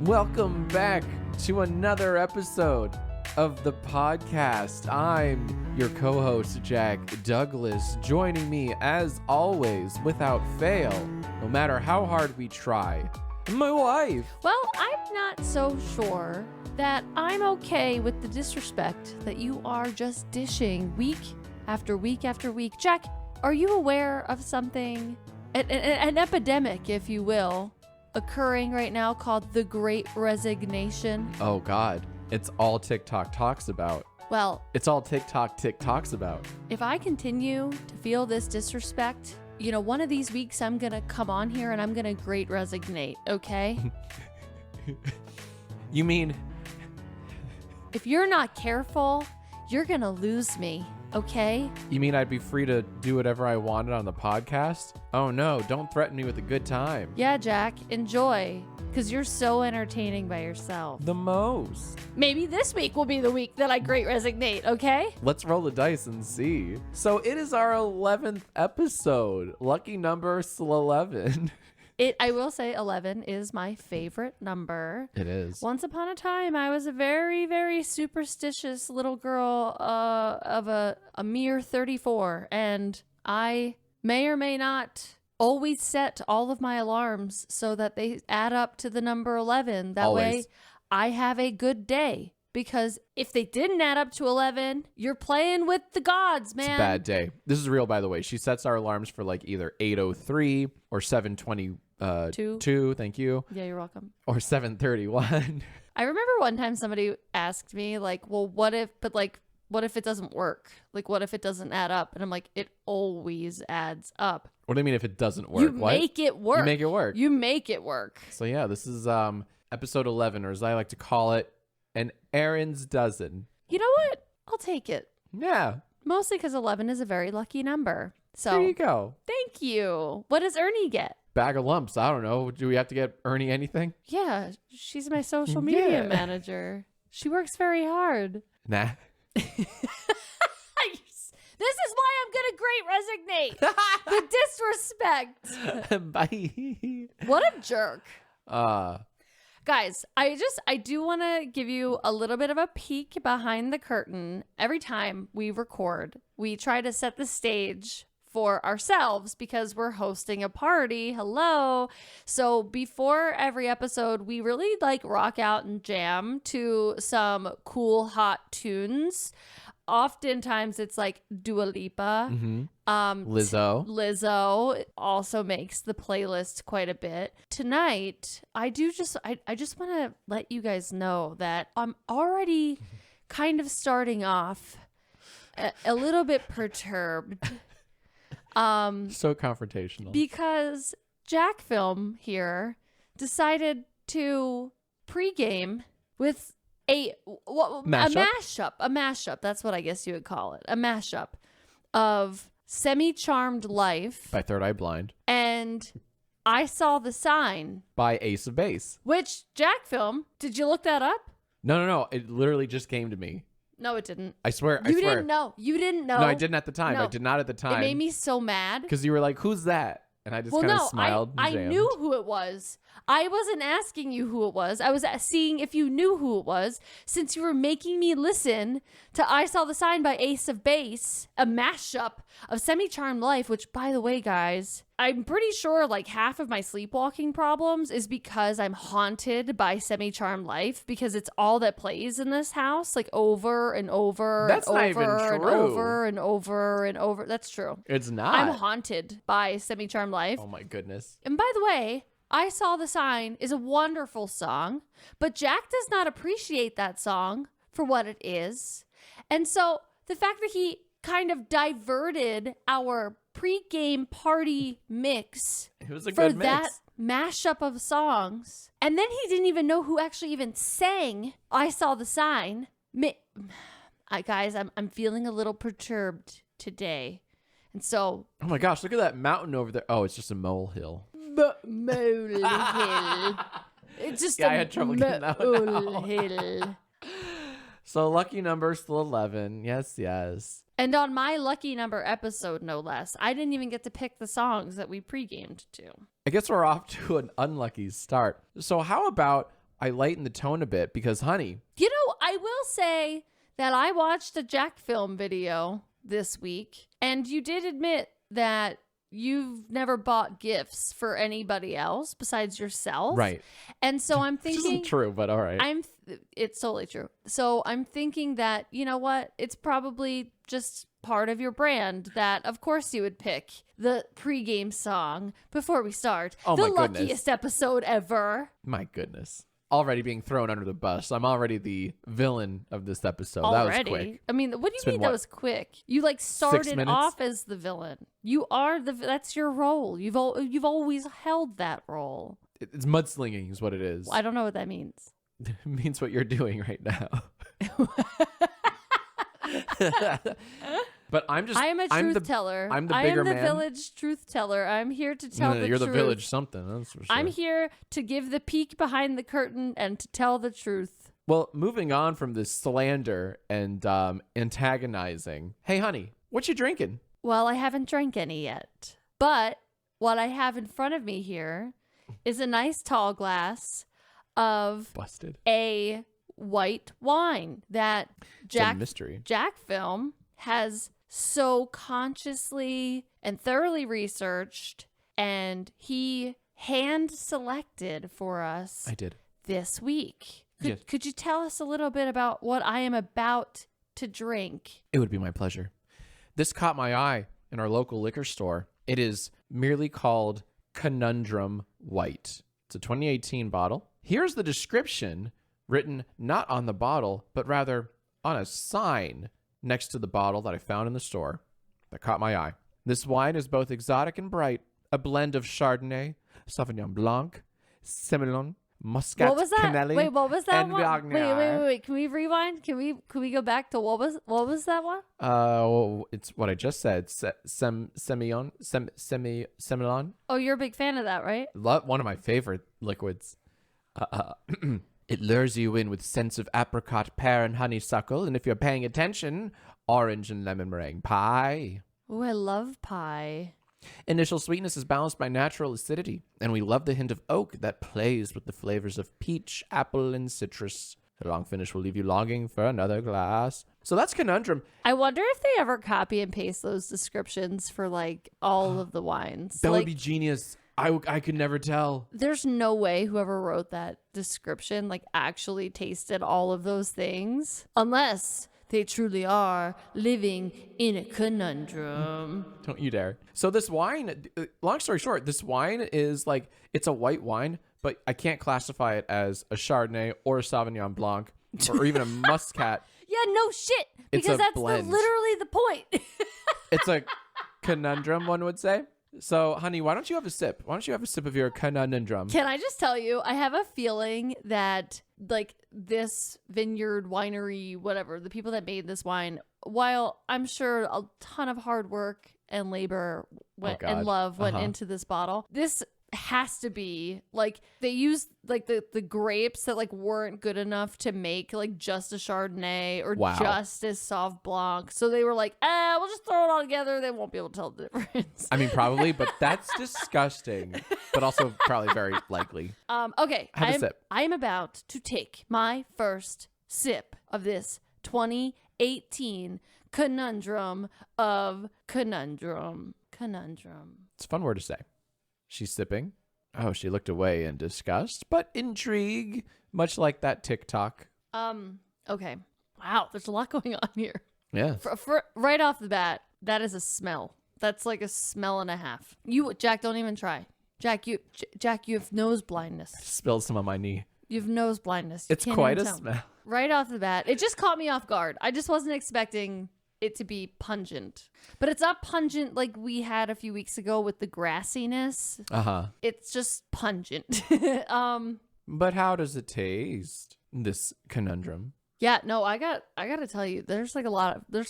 Welcome back to another episode of the podcast. I'm your co-host, Jack Douglas. Joining me, as always, without fail, no matter how hard we try, my wife. Well, I'm not so sure that I'm okay with the disrespect that you are just dishing week after week after week. Jack, are you aware of something, an epidemic, if you will, occurring right now called the Great Resignation? Oh, God. It's all TikTok talks about. Well, It's all TikTok talks about. if I continue to feel this disrespect, one of these weeks I'm going to come on here and I'm going to great resignate, okay? You mean... If you're not careful, you're going to lose me, okay? You mean I'd be free to do whatever I wanted on the podcast? Oh no, don't threaten me with a good time. Yeah, Jack, enjoy, because you're so entertaining by yourself. The most. Maybe this week will be the week that I great resignate, okay? Let's roll the dice and see. So it is our 11th episode. Lucky number still 11. I will say 11 is my favorite number. It is. Once upon a time, I was a very, very superstitious little girl of a mere 34, and I may or may not always set all of my alarms so that they add up to the number 11. That Always. way, I have a good day. Because if they didn't add up to 11, you're playing with the gods, man. It's a bad day. This is real, by the way. She sets our alarms for like either 8:03 or 7:22. Thank you. Yeah, you're welcome. Or 7:31. I remember one time somebody asked me, like, well, what if it doesn't work? Like, what if it doesn't add up? And I'm like, it always adds up. What do you mean if it doesn't work? You What? make it work. You make it work. You make it work. So yeah, this is episode 11, or as I like to call it, an Erin's dozen. You know what? I'll take it. Yeah. Mostly because 11 is a very lucky number. So There you go. thank you. What does Ernie get? Bag of lumps. I don't know. Do we have to get Ernie anything? Yeah, she's my social media Yeah. manager. She works very hard. Nah. This is why I'm gonna great resignate. The disrespect. Bye. What a jerk. Uh, Guys, I do want to give you a little bit of a peek behind the curtain. Every time we record, we try to set the stage for ourselves because we're hosting a party. Hello. So before every episode, we really rock out and jam to some cool hot tunes. Oftentimes it's like Dua Lipa. Lizzo. Lizzo also makes the playlist quite a bit. Tonight, I just want to let you guys know that I'm already kind of starting off a little bit perturbed. So confrontational. Because Jack Film here decided to pregame with a mashup. That's what I guess you would call it. A mashup of Semi-Charmed Life By Third Eye Blind. and I Saw the Sign, By Ace of Base. which Jack Film, did you look that up? No. It literally just came to me. No, it didn't. I swear. You didn't know. You didn't know. No, I didn't at the time. No. I did not at the time. It made me so mad. Because you were like, who's that? And I just kind of smiled and I jammed. knew who it was. I wasn't asking you who it was. I was seeing if you knew who it was, since you were making me listen to I Saw the Sign by Ace of Base, a mashup of Semi-Charmed Life, which, by the way, guys, I'm pretty sure half of my sleepwalking problems is because I'm haunted by Semi-Charmed Life, because it's all that plays in this house, over and over That's and not over even and true. over and over and over. That's true. It's not. I'm haunted by Semi-Charmed Life. Oh my goodness. And by the way, I Saw the Sign is a wonderful song, but Jack does not appreciate that song for what it is. And so the fact that he kind of diverted our pre-game party mix It was a for good mix. that mashup of songs, and then he didn't even know who actually even sang I Saw the Sign. Guys, I'm feeling a little perturbed today. And so, Oh my gosh, look at that mountain over there. Oh, it's just a molehill. molehill. It's just I had trouble getting that one out. molehill. So lucky number still 11. Yes. And on my lucky number episode, no less, I didn't even get to pick the songs that we pre-gamed to. I guess we're off to an unlucky start. So how about I lighten the tone a bit because, honey. You know, I will say that I watched a Jack film video this week, and you did admit that you've never bought gifts for anybody else besides yourself. Right. And so I'm This thinking... isn't true, but all right. It's totally true. So I'm thinking that, you know what? It's probably just part of your brand that, of course, you would pick the pregame song before we start. Oh, the my goodness. luckiest episode ever. My goodness. Already being thrown under the bus. I'm already the villain of this episode. Already? That was quick. I mean, what do It's you been mean that what? was quick? You like 6 started minutes? off as the villain. You are that's your role. You've always held that role. It's mudslinging is what it is. I don't know what that means. It means what you're doing right now. But I am a truth teller. I'm the I bigger am the man. village truth teller. I'm here to tell the You're truth. the village something. That's for sure. I'm here to give the peek behind the curtain and to tell the truth. Well, moving on from this slander and antagonizing. Hey, honey, what you drinking? Well, I haven't drank any yet. But what I have in front of me here is a nice tall glass of Busted. a white wine that It's a mystery. Jack Film has so consciously and thoroughly researched, and he hand selected for us I did. this week. Yes. Could you tell us a little bit about what I am about to drink? It would be my pleasure. This caught my eye in our local liquor store. It is merely called Conundrum White. It's a 2018 bottle. Here's the description written not on the bottle, but rather on a sign next to the bottle that I found in the store that caught my eye. This wine is both exotic and bright, a blend of Chardonnay, Sauvignon Blanc, Semillon, Muscat, What was that? Cannelli, Wait, what was that and one? Viognier. Wait. Can we rewind? Can we go back to what was that one? It's what I just said. Semillon. Oh, you're a big fan of that, right? One of my favorite liquids. It lures you in with scents of apricot, pear, and honeysuckle, and if you're paying attention, orange and lemon meringue pie. Oh, I love pie. Initial sweetness is balanced by natural acidity, and we love the hint of oak that plays with the flavors of peach, apple, and citrus. The long finish will leave you longing for another glass. So that's Conundrum. I wonder if they ever copy and paste those descriptions for like all of the wines. That like, would be genius. I could never tell. there's no way whoever wrote that description like actually tasted all of those things unless they truly are living in a conundrum. Don't you dare. So this wine, long story short, this wine is like, it's a white wine, but I can't classify it as a Chardonnay or a Sauvignon Blanc or even a Muscat. Yeah, no shit. It's Because a that's blend. literally the point. It's a conundrum, one would say. So, honey, why don't you have a sip? Why don't you have a sip of your conundrum? Can I just tell you, I have a feeling that like this vineyard, winery, whatever, the people that made this wine, while I'm sure a ton of hard work and labor and love went into this bottle, this has to be like they used like the grapes that like weren't good enough to make like just a Chardonnay or just a Sauv Blanc, so they were like, we'll just throw it all together, they won't be able to tell the difference. I mean, probably, but that's disgusting, but also probably very likely. Okay, Have a sip. I am about to take my first sip of this 2018 conundrum of conundrum. It's a fun word to say. She's sipping. Oh, she looked away in disgust, but intrigue, much like that TikTok. Okay. Wow, there's a lot going on here. Yeah. For right off the bat, that is a smell. That's like a smell and a half. Jack, don't even try. Jack, you have nose blindness. Spilled some on my knee. You have nose blindness. You It's can't quite even a tell. smell. Right off the bat, it just caught me off guard. I just wasn't expecting it to be pungent, but it's not pungent like we had a few weeks ago with the grassiness. It's just pungent. But how does it taste? This conundrum. Yeah, no, I gotta tell you, there's a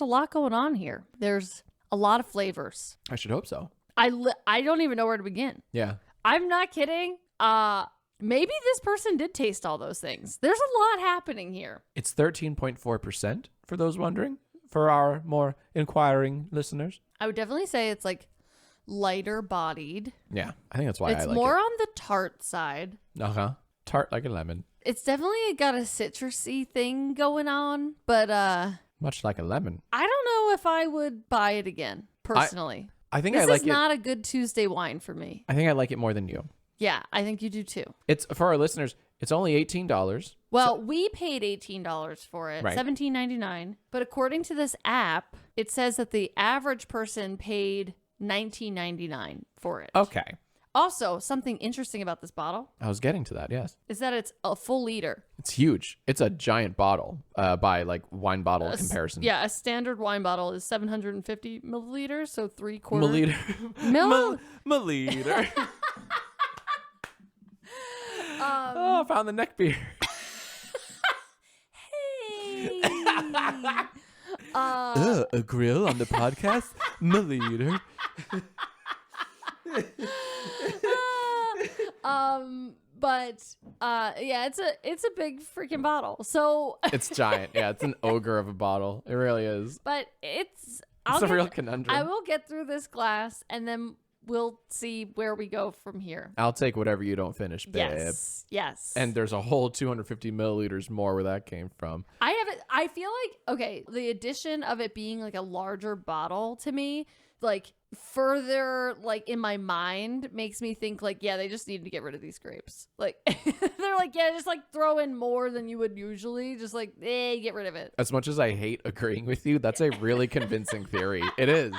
lot going on here. There's a lot of flavors. I should hope so. I don't even know where to begin. Yeah. I'm not kidding. Maybe this person did taste all those things. There's a lot happening here. It's 13.4% for those wondering, for our more inquiring listeners. I would definitely say it's like lighter bodied. Yeah, I think that's why It's I like more it. on the tart side. Tart like a lemon. It's definitely got a citrusy thing going on, but Much like a lemon. I don't know if I would buy it again, personally. I think this I like is not a good Tuesday wine for me. I think I like it more than you. Yeah, I think you do too. It's for our listeners, it's only $18. Well, we paid $18 for it, Right. $17.99. But according to this app, it says that the average person paid $19.99 for it. Okay. Also, something interesting about this bottle I was getting to that, yes. is that it's a full liter. It's huge. It's a giant bottle by like wine bottle comparison. Yeah, a standard wine bottle is 750 milliliters, so 3/4 Milliliter. Milliliter. Oh, found the neck beer. Hey. A grill on the podcast? Milliliter. Yeah, it's a big freaking bottle. So It's giant. Yeah, it's an ogre of a bottle. It really is. but it's It's a real conundrum. I will get through this glass and then we'll see where we go from here. I'll take whatever you don't finish, babe. Yes. And there's a whole 250 milliliters more where that came from. I feel like, okay, the addition of it being like a larger bottle to me, like further like in my mind makes me think like, yeah, they just need to get rid of these grapes. Like they're like, yeah, just like throw in more than you would usually. Just like, get rid of it. As much as I hate agreeing with you, that's a really convincing theory. It is.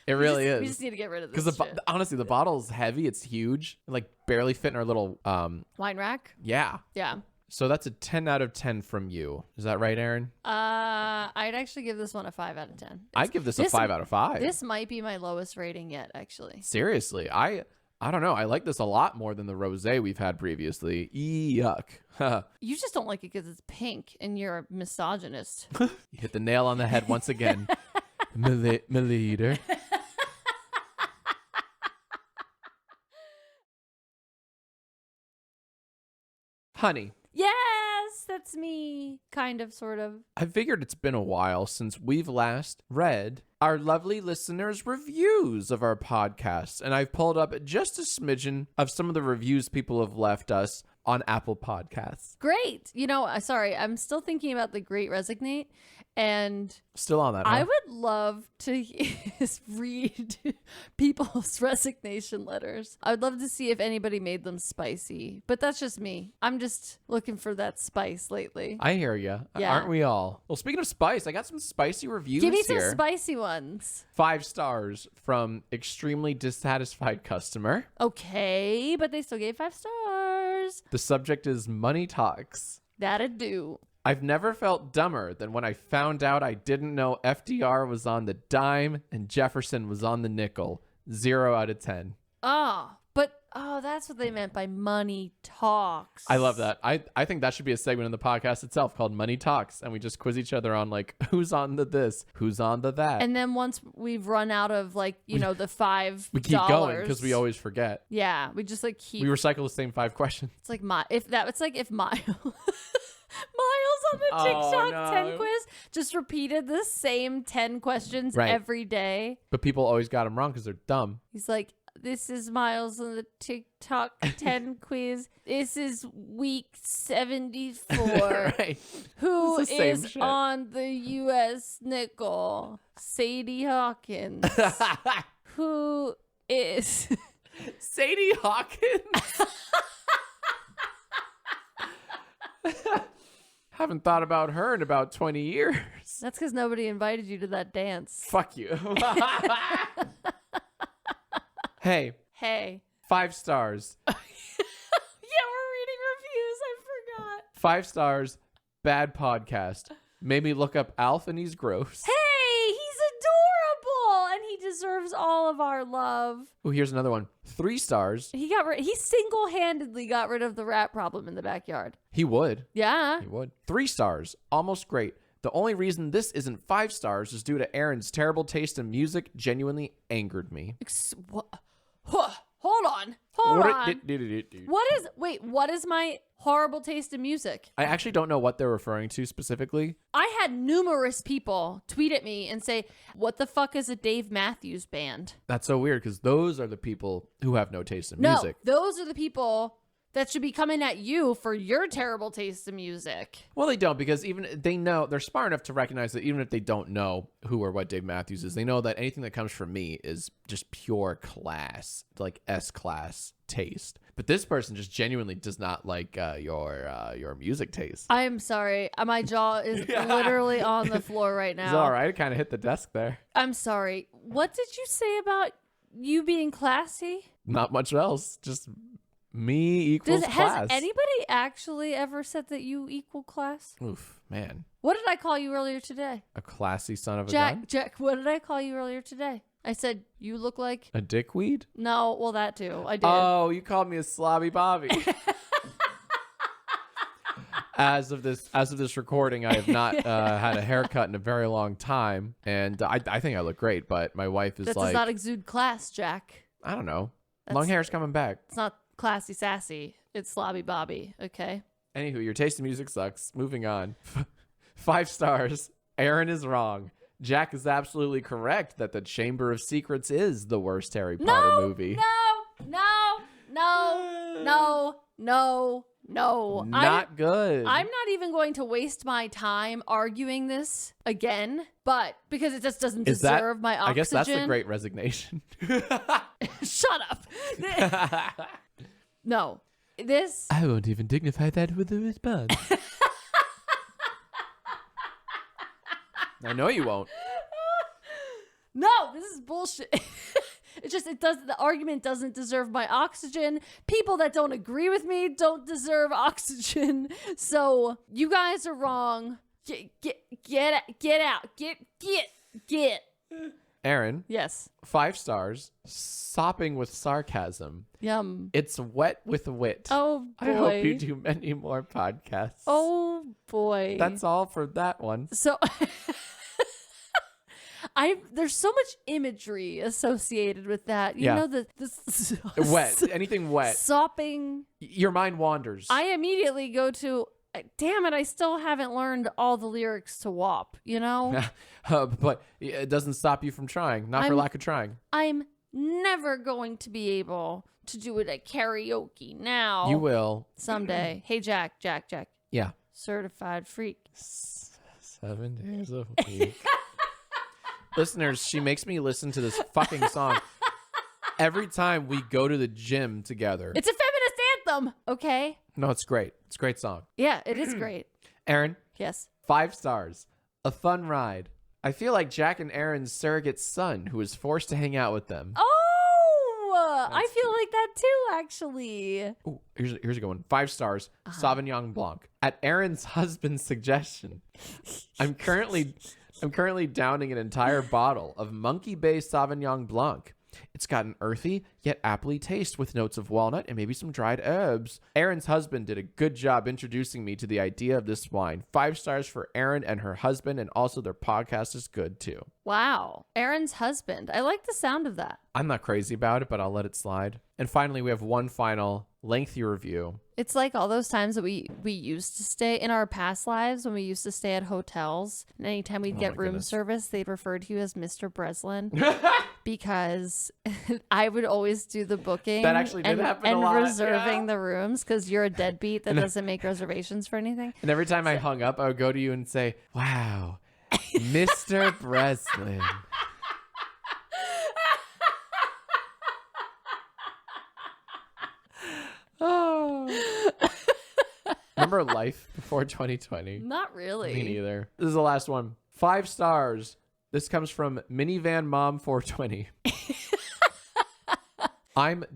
It really is. We just need to get rid of this Because shit. honestly, the bottle's heavy. It's huge. It, like barely fit in our little Wine rack? Yeah. Yeah. So that's a 10 out of 10 from you. Is that right, Erin? I'd actually give this one a 5 out of 10. I'd give this a 5 out of 5. This might be my lowest rating yet, actually. Seriously, I don't know. I like this a lot more than the rosé we've had previously. Yuck. You just don't like it because it's pink and you're a misogynist. You hit the nail on the head once again. Milliliter. Honey. Yes, that's me. Kind of, sort of. I figured it's been a while since we've last read our lovely listeners' reviews of our podcasts, and I've pulled up just a smidgen of some of the reviews people have left us on Apple Podcasts. Great. You know, sorry, I'm still thinking about the Great Resignate, and Still on that, huh? I would love to read people's resignation letters. I would love to see if anybody made them spicy, but that's just me. I'm just looking for that spice lately. I hear you. Yeah. Aren't we all? Well, speaking of spice, I got some spicy reviews Give me here. some spicy ones. 5 stars from extremely dissatisfied customer. Okay, but they still gave 5 stars. The subject is money talks. That'd do. I've never felt dumber than when I found out I didn't know FDR was on the dime and Jefferson was on the nickel. 0 out of 10. That's what they meant by money talks. I love that. I think that should be a segment in the podcast itself called Money Talks, and we just quiz each other on like who's on the this, who's on the that. And then once we've run out of like, the $5, we keep going because we always forget. Yeah, we just like keep. We recycle the same 5 questions. It's like if Miles on the TikTok 10 quiz just repeated the same 10 questions every day. But people always got them wrong because they're dumb. He's like, this is Miles on the TikTok 10 quiz. This is week 74. Right. Who It's the same is shit. on the U.S. nickel? Sadie Hawkins. Who is... Sadie Hawkins? Haven't thought about her in about 20 years. That's because nobody invited you to that dance. Fuck you. Hey. 5 stars. Yeah, we're reading reviews. I forgot. 5 stars. Bad podcast. Made me look up Alf and he's gross. Hey, he's adorable, and he deserves all of our love. Oh, here's another one. 3 stars. He single-handedly got rid of the rat problem in the backyard. He would. Yeah. He would. 3 stars. Almost great. The only reason this isn't 5 stars is due to Erin's terrible taste in music genuinely angered me. Hold on. What is my horrible taste in music? I actually don't know what they're referring to specifically. I had numerous people tweet at me and say, what the fuck is a Dave Matthews Band? That's so weird because those are the people who have no taste in No, music. those are the people that should be coming at you for your terrible taste in music. Well, they don't, because even they know, they're smart enough to recognize that even if they don't know who or what Dave Matthews is, they know that anything that comes from me is just pure class, like S-class taste. But this person just genuinely does not like your music taste. I am sorry. My jaw is literally on the floor right now. It's all right. It kind of hit the desk there. I'm sorry. What did you say about you being classy? Not much else. Just me equals class. Has anybody actually ever said that you equal class? Oof, man. What did I call you earlier today? A classy son of a gun? Jack, what did I call you earlier today? I said, you look like... A dickweed? No, well, that too. I did. Oh, you called me a slobby Bobby. As of this recording, I have not had a haircut in a very long time, and I think I look great, but my wife is that like... does not exude class, Jack. I don't know. Long hair's coming back. It's not classy sassy. It's slobby Bobby, okay? Anywho, your taste in music sucks. Moving on. 5 stars. Erin is wrong. Jack is absolutely correct that The Chamber of Secrets is the worst Harry Potter movie. No. Not good. I'm not even going to waste my time arguing this again, but because it just doesn't deserve my oxygen. I guess that's the great resignation. Shut up. No. This... I won't even dignify that with a response. I know you won't. No, this is bullshit. The argument doesn't deserve my oxygen. People that don't agree with me don't deserve oxygen. So you guys are wrong. Get out. Get. Erin. Yes. 5 stars. Sopping with sarcasm. Yum. It's wet with wit. Oh boy. I hope you do many more podcasts. Oh boy. That's all for that one. So there's so much imagery associated with that. You know, this wet. Anything wet. Sopping. Your mind wanders. I immediately go to, damn it, I still haven't learned all the lyrics to WAP, you know? But it doesn't stop you from trying. Not for lack of trying. I'm never going to be able to do it at karaoke now. You will. Someday. Hey, Jack. Yeah. Certified freak. 7 days a week. Listeners, she makes me listen to this fucking song every time we go to the gym together. It's a feminist anthem, okay? No, it's great. It's a great song. Yeah, it is great. Erin? Yes. 5 stars. A fun ride. I feel like Jack and Erin's surrogate son who was forced to hang out with them. Oh, I feel like that too, actually. Ooh, here's a good one. 5 stars. Sauvignon Blanc. At Erin's husband's suggestion, I'm currently downing an entire bottle of Monkey Bay Sauvignon Blanc. It's got an earthy, yet aptly taste with notes of walnut and maybe some dried herbs. Erin's husband did a good job introducing me to the idea of this wine. 5 stars for Erin and her husband, and also their podcast is good too. Wow. Erin's husband. I like the sound of that. I'm not crazy about it, but I'll let it slide. And finally, we have one final lengthy review. It's like all those times that we used to stay in our past lives when we used to stay at hotels. And anytime we'd get room service, they'd refer to you as Mr. Breslin because I would always do the booking. That actually did happen a lot. And reserving the rooms because you're a deadbeat that doesn't make reservations for anything. And every time I hung up, I would go to you and say, wow, Mr. Breslin. Oh. Remember life before 2020? Not really. Me neither. This is the last one. 5 stars. This comes from Minivan Mom 420. This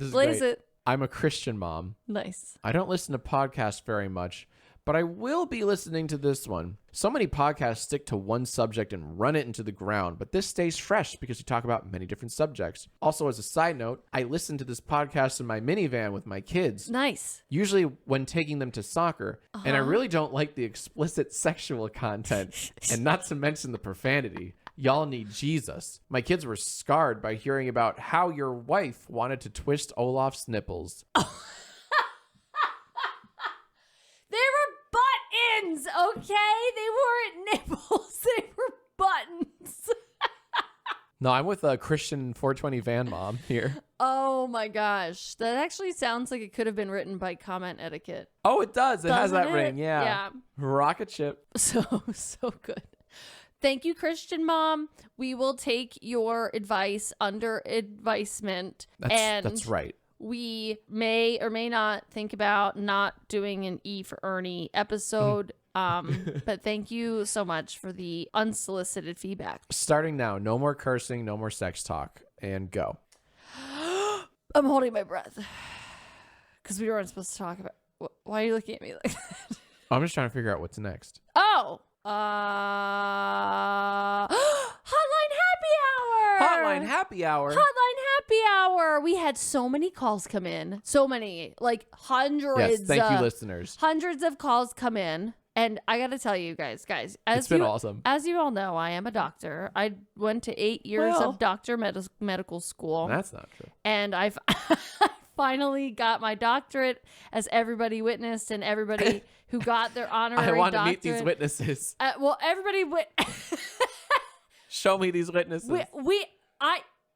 is Blaze great. it. I'm a Christian mom. Nice. I don't listen to podcasts very much, but I will be listening to this one. So many podcasts stick to one subject and run it into the ground, but this stays fresh because you talk about many different subjects. Also, as a side note, I listen to this podcast in my minivan with my kids. Nice. Usually when taking them to soccer, and I really don't like the explicit sexual content, and not to mention the profanity. Y'all need Jesus. My kids were scarred by hearing about how your wife wanted to twist Olaf's nipples. They were buttons, okay? They weren't nipples. They were buttons. No, I'm with a Christian 420 van mom here. Oh Oh my gosh. That actually sounds like it could have been written by Comment Etiquette. Oh, it does. It has Doesn't that it? ring. Yeah. Yeah. Rocket ship. So good. Thank you, Christian Mom. We will take your advice under advisement. That's right. We may or may not think about not doing an E for Ernie episode. But thank you so much for the unsolicited feedback. Starting now, no more cursing, no more sex talk, and go. I'm holding my breath because we weren't supposed to talk about. Why are you looking at me like that? I'm just trying to figure out what's next. Oh, Hotline Happy Hour. Hotline Happy Hour. Hotline Happy Hour. We had so many calls come in. So many, like hundreds. Yes, thank you, listeners. Hundreds of calls come in. And I got to tell you guys, it's been awesome. As you all know, I am a doctor. I went to 8 years of medical school. That's not true. And I've finally got my doctorate, as everybody witnessed, and everybody who got their honorary I want to doctorate. meet these witnesses. Everybody Show me these witnesses.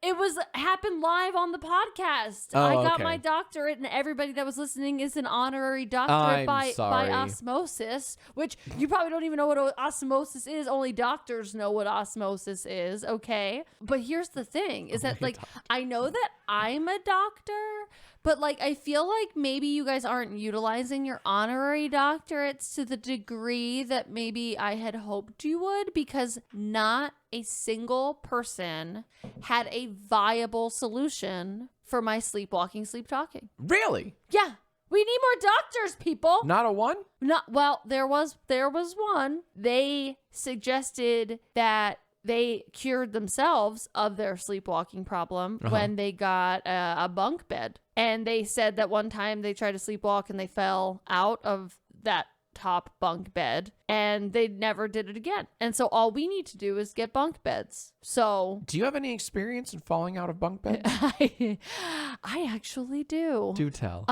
It happened live on the podcast. Oh, I got okay. my doctorate, and everybody that was listening is an honorary doctorate by osmosis, which you probably don't even know what osmosis is. Only doctors know what osmosis is, okay? But here's the thing, is that, like, I know that I'm a doctor, but, like, I feel like maybe you guys aren't utilizing your honorary doctorates to the degree that maybe I had hoped you would, because not a single person had a viable solution for my sleepwalking, sleep talking. Really? Yeah. We need more doctors, people. Not a one? Well, there was one. They suggested that they cured themselves of their sleepwalking problem when they got a bunk bed. And they said that one time they tried to sleepwalk and they fell out of that top bunk bed and they never did it again. And so all we need to do is get bunk beds. So do you have any experience in falling out of bunk beds? I actually do. Do tell.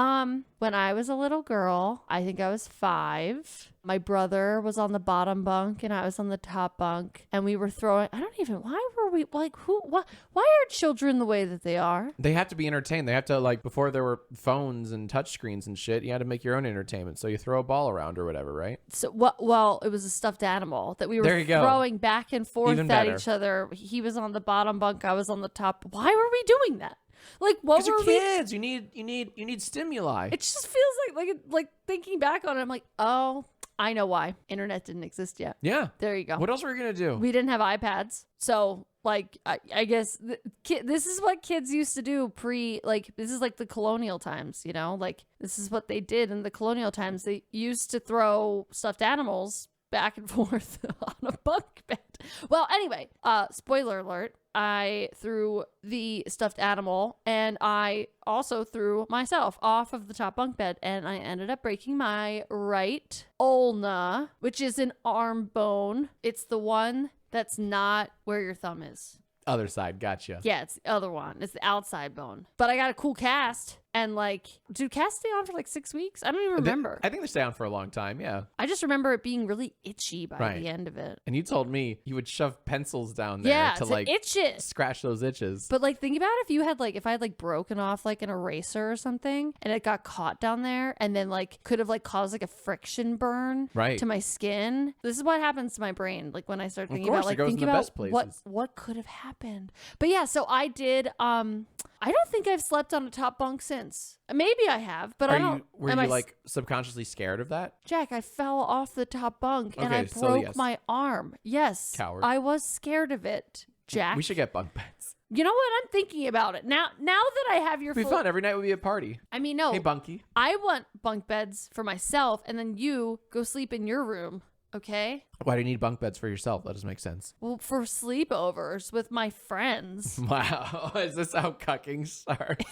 When I was a little girl, I think I was 5. My brother was on the bottom bunk and I was on the top bunk, and we were throwing, why were we like, why are children the way that they are? They have to be entertained. They have to, like, before there were phones and touchscreens and shit, you had to make your own entertainment. So you throw a ball around or whatever, right? So well, it was a stuffed animal that we were throwing back and forth at each other. He was on the bottom bunk, I was on the top. Why were we doing that? Like, what were we? Kids, you need stimuli. It just feels like thinking back on it, I'm like, oh, I know why. Internet didn't exist yet. Yeah. There you go. What else were we gonna do? We didn't have iPads, so like I guess this is what kids used to do this is like the colonial times, you know? Like, this is what they did in the colonial times. They used to throw stuffed animals back and forth on a bunk bed. Well, anyway, spoiler alert. I threw the stuffed animal and I also threw myself off of the top bunk bed, and I ended up breaking my right ulna, which is an arm bone. It's the one that's not where your thumb is. Other side, gotcha. Yeah, it's the other one. It's the outside bone. But I got a cool cast. And like, do casts stay on for like 6 weeks? I don't even remember. I think they stay on for a long time, yeah. I just remember it being really itchy by the end of it. And you told me you would shove pencils down there to like itch it. Scratch those itches. But like, think about if I had like broken off like an eraser or something and it got caught down there and then like could have like caused like a friction burn to my skin. This is what happens to my brain. Like when I start thinking about like thinking about what could have happened. But yeah, so I did. I don't think I've slept on a top bunk since. Maybe I have, but I don't. Were you like subconsciously scared of that? Jack, I fell off the top bunk and I broke my arm. Yes. Coward. I was scared of it, Jack. We should get bunk beds. You know what? I'm thinking about it. Now that I have your It'd be fun. Every night would be a party. I mean, no. Hey, Bunky. I want bunk beds for myself, and then you go sleep in your room. Okay. Why do you need bunk beds for yourself? That doesn't make sense. Well, for sleepovers with my friends. Wow. Is this how cucking starts?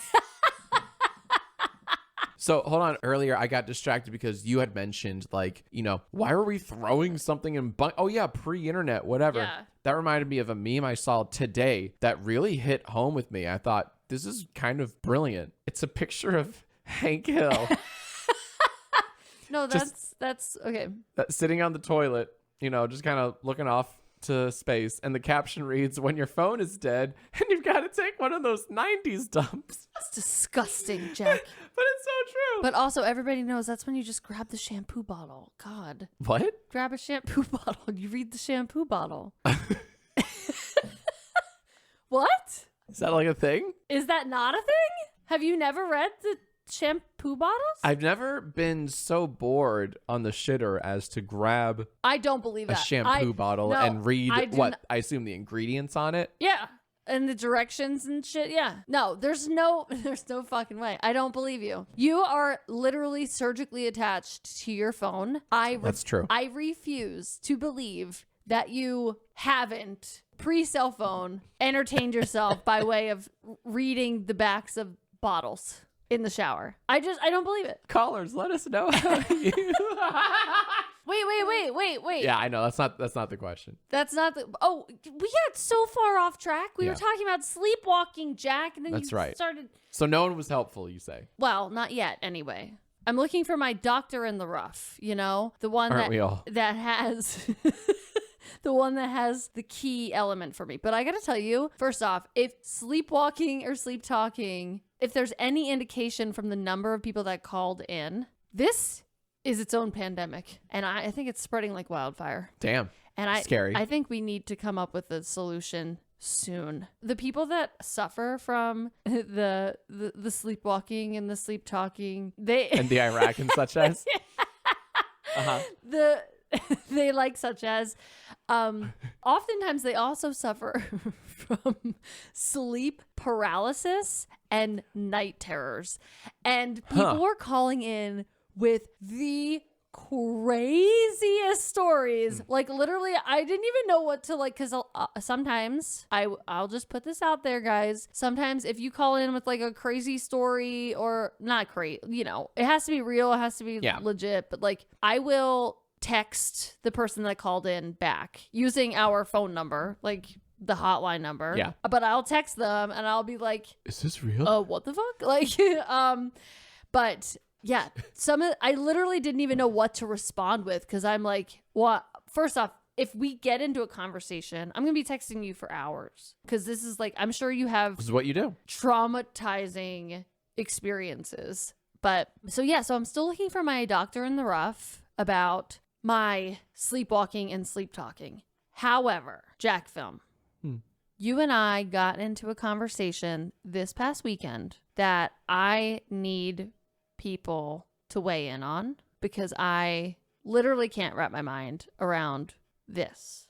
So hold on. Earlier, I got distracted because you had mentioned, like, you know, why were we throwing something in bunk? Oh, yeah, pre-internet, whatever. Yeah. That reminded me of a meme I saw today that really hit home with me. I thought, this is kind of brilliant. It's a picture of Hank Hill. No, that's okay. Sitting on the toilet, you know, just kind of looking off to space, and the caption reads, "When your phone is dead and you've got to take one of those 90s dumps." It's disgusting, Jack. But it's so true. But also, everybody knows that's when you just grab the shampoo bottle. God. What? Grab a shampoo bottle and you read the shampoo bottle. What? Is that like a thing? Is that not a thing? Have you never read the shampoo bottles? I've never been so bored on the shitter as to grab I don't believe a that. shampoo bottle no, and read I I assume the ingredients on it. Yeah. And the directions and shit. Yeah. No, there's no fucking way. I don't believe you. You are literally surgically attached to your phone. That's true. I refuse to believe that you haven't pre-cell phone entertained yourself by way of reading the backs of bottles in the shower. I don't believe it. Callers, let us know how you... Wait. Yeah, I know. That's not the question. That's not the... Oh, we got so far off track. We Yeah. were talking about sleepwalking, Jack, and then That's you right. started... So no one was helpful, you say? Well, not yet, anyway. I'm looking for my doctor in the rough, you know? The one Aren't we all? that has... the one that has the key element for me. But I gotta tell you, first off, if sleepwalking or sleep talking, if there's any indication from the number of people that called in, this is its own pandemic. And I think it's spreading like wildfire. Damn. And Scary. I think we need to come up with a solution soon. The people that suffer from the sleepwalking and the sleep talking, And the Iraq and such as? Uh-huh. They like such as oftentimes they also suffer from sleep paralysis and night terrors, and people were calling in with the craziest stories. Like literally I didn't even know what to like, because sometimes I'll just put this out there, guys. Sometimes if you call in with like a crazy story, or not crazy, you know, it has to be real, it has to be legit, but like I will text the person that called in back using our phone number, like the hotline number. Yeah. But I'll text them and I'll be like, "Is this real? What the fuck?" Like, but yeah, I literally didn't even know what to respond with, because I'm like, what? First off, if we get into a conversation, I'm gonna be texting you for hours, because this is like, I'm sure you have This is what you do. traumatizing experiences. But so I'm still looking for my doctor in the rough about my sleepwalking and sleep talking. However, Jack Film, you and I got into a conversation this past weekend that I need people to weigh in on, because I literally can't wrap my mind around this.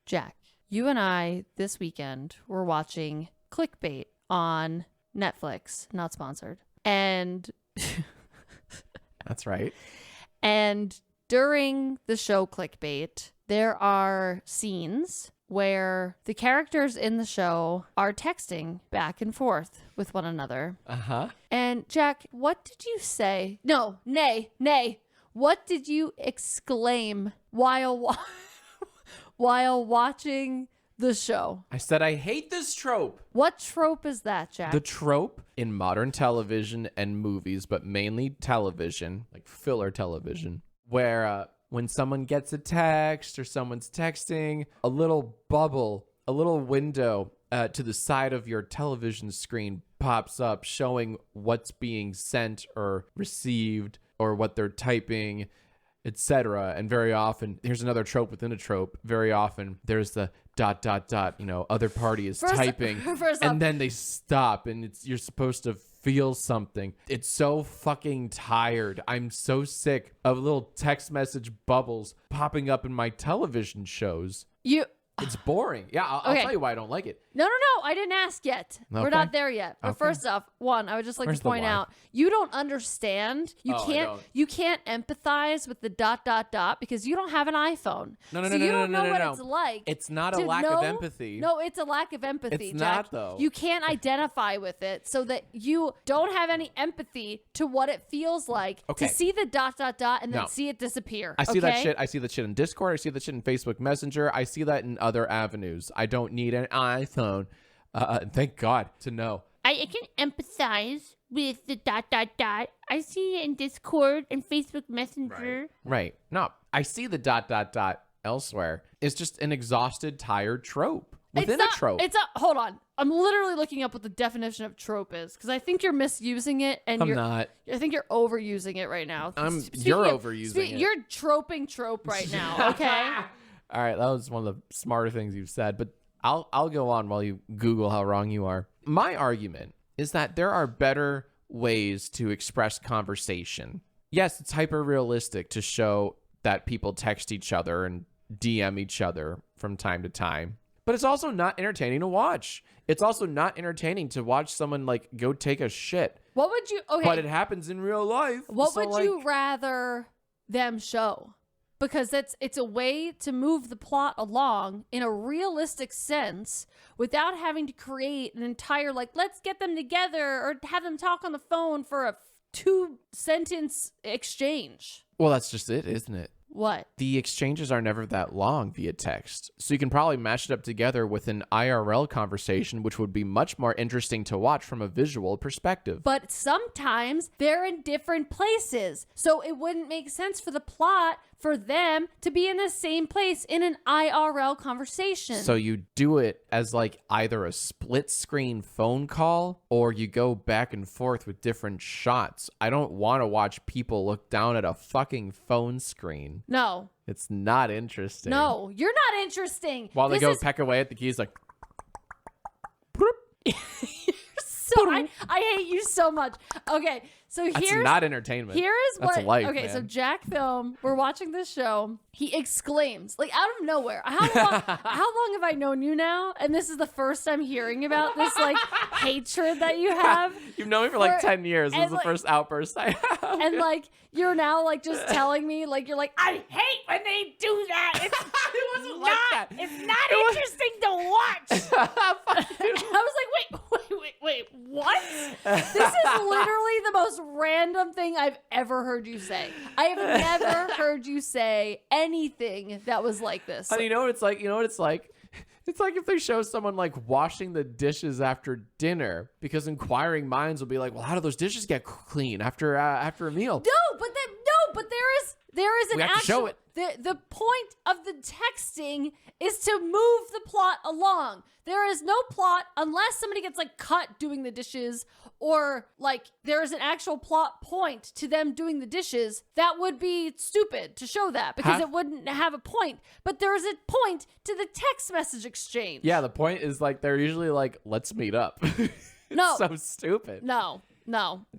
Jack, you and I this weekend were watching Clickbait on Netflix, not sponsored. And That's right. And during the show Clickbait, there are scenes where the characters in the show are texting back and forth with one another. Uh-huh. And Jack, what did you say? No, nay. What did you exclaim while watching the show? I said, "I hate this trope." What trope is that, Jack? The trope in modern television and movies, but mainly television, like filler television, where when someone gets a text or someone's texting, a little bubble, a little window to the side of your television screen pops up showing what's being sent or received or what they're typing, etc. And very often, here's another trope within a trope. Very often, there's the ... you know, other party is typing, and then they stop, and you're supposed to feel something. It's so fucking tired. I'm so sick of little text message bubbles popping up in my television shows. It's boring. Yeah, I'll tell you why I don't like it. No. I didn't ask yet. Okay. We're not there yet. But Okay. first off, I would just like Where's to the point why? out, you don't understand. I don't. You can't empathize with the ... because you don't have an iPhone. No, so you don't know what no. it's like. It's not a to lack know- of empathy. No, it's a lack of empathy, It's Jack. not, though. You can't identify with it, so that you don't have any empathy to what it feels like Okay. to see the ... and then No. see it disappear. I see that okay? shit. I see that shit in Discord. I see that shit in Facebook Messenger. I see that in other avenues. I don't need an iPhone. Thank God to know. I can empathize with the ... I see it in Discord and Facebook Messenger. Right. No, I see the ... elsewhere, is just an exhausted, tired trope within a trope. Hold on. I'm literally looking up what the definition of trope is because I think you're misusing it and I'm not. I think you're overusing it right now. You're overusing it. You're troping trope right now, okay? All right, that was one of the smarter things you've said, but I'll go on while you Google how wrong you are. My argument is that there are better ways to express conversation. Yes, it's hyper realistic to show that people text each other and DM each other from time to time. But it's also not entertaining to watch. It's also not entertaining to watch someone like go take a shit. What would you? Okay, but it happens in real life. What would you rather them show? Because it's a way to move the plot along in a realistic sense without having to create an entire let's get them together or have them talk on the phone for a 2-sentence exchange. Well, that's just it, isn't it? What? The exchanges are never that long via text. So you can probably match it up together with an IRL conversation, which would be much more interesting to watch from a visual perspective. But sometimes they're in different places. So it wouldn't make sense for the plot for them to be in the same place in an IRL conversation. So you do it as either a split screen phone call or you go back and forth with different shots. I don't want to watch people look down at a fucking phone screen. No. It's not interesting. No, you're not interesting. While they peck away at the keys I hate you so much. Okay, so that's not entertainment. Here is that's what. life, okay, man. so Jack Film, we're watching this show. He exclaims, out of nowhere. How long have I known you now? And this is the first I'm hearing about this hatred that you have. You've known me for 10 years. This is the first outburst I have. And you're now just telling me you're I hate when they do that. It's it wasn't like that. It's not interesting to watch. I was wait, what? This is literally the most random thing I've ever heard you say. I have never heard you say anything that was like this. And you know what it's like? It's like if they show someone washing the dishes after dinner, because inquiring minds will be well, how do those dishes get clean after a meal? But there is an we have actual. To show it. The point of the texting is to move the plot along. There is no plot unless somebody gets cut doing the dishes or there is an actual plot point to them doing the dishes. That would be stupid to show that because it wouldn't have a point. But there is a point to the text message exchange. Yeah, the point is they're usually let's meet up. No. So stupid. No,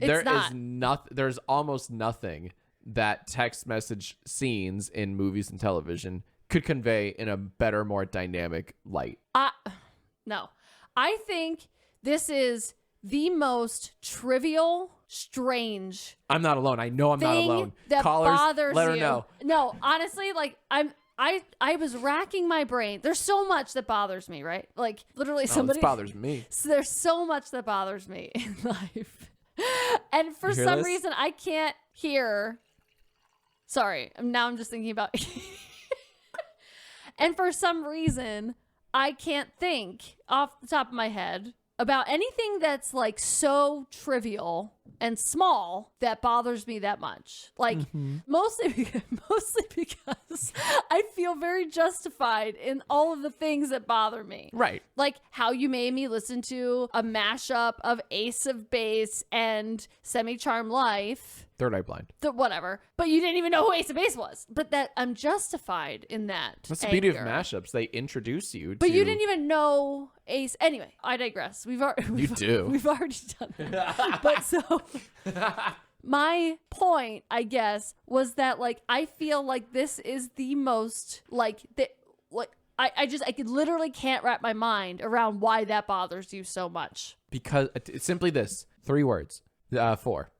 it's not. There's almost nothing that text message scenes in movies and television could convey in a better, more dynamic light. No. I think this is the most trivial, strange. I'm not alone. I know I'm not alone. That Callers, bothers let her you. know. No, honestly, I was racking my brain. There's so much that bothers me, right? Literally somebody. This bothers me. So there's so much that bothers me in life. And for some reason, I can't hear. Sorry, now I'm just thinking about. And for some reason, I can't think off the top of my head about anything that's so trivial and small that bothers me that much. Mostly because I feel very justified in all of the things that bother me. Right. How you made me listen to a mashup of Ace of Base and Semi-Charmed Life. Third Eye Blind. Whatever. But you didn't even know who Ace of Base was. But that I'm justified in that. That's the beauty of mashups. They introduce you to... But you didn't even know Ace. Anyway, I digress. We've already done that. But so... My point, I guess, was that I feel this is the most I literally can't wrap my mind around why that bothers you so much. Because it's simply this. 3 words. 4.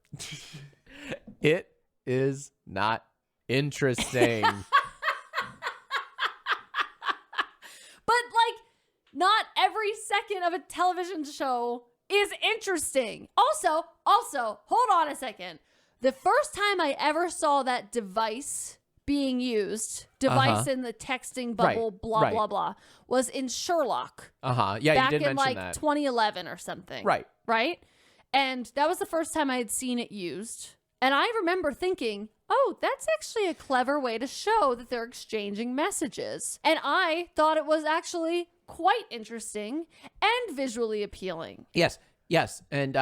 It is not interesting. But not every second of a television show is interesting. Also, hold on a second. The first time I ever saw that device being used, in the texting bubble, blah, blah, was in Sherlock. Yeah, back you did in mention that. 2011 or something. Right. And that was the first time I had seen it used. And I remember thinking, oh, that's actually a clever way to show that they're exchanging messages. And I thought it was actually quite interesting and visually appealing. Yes. And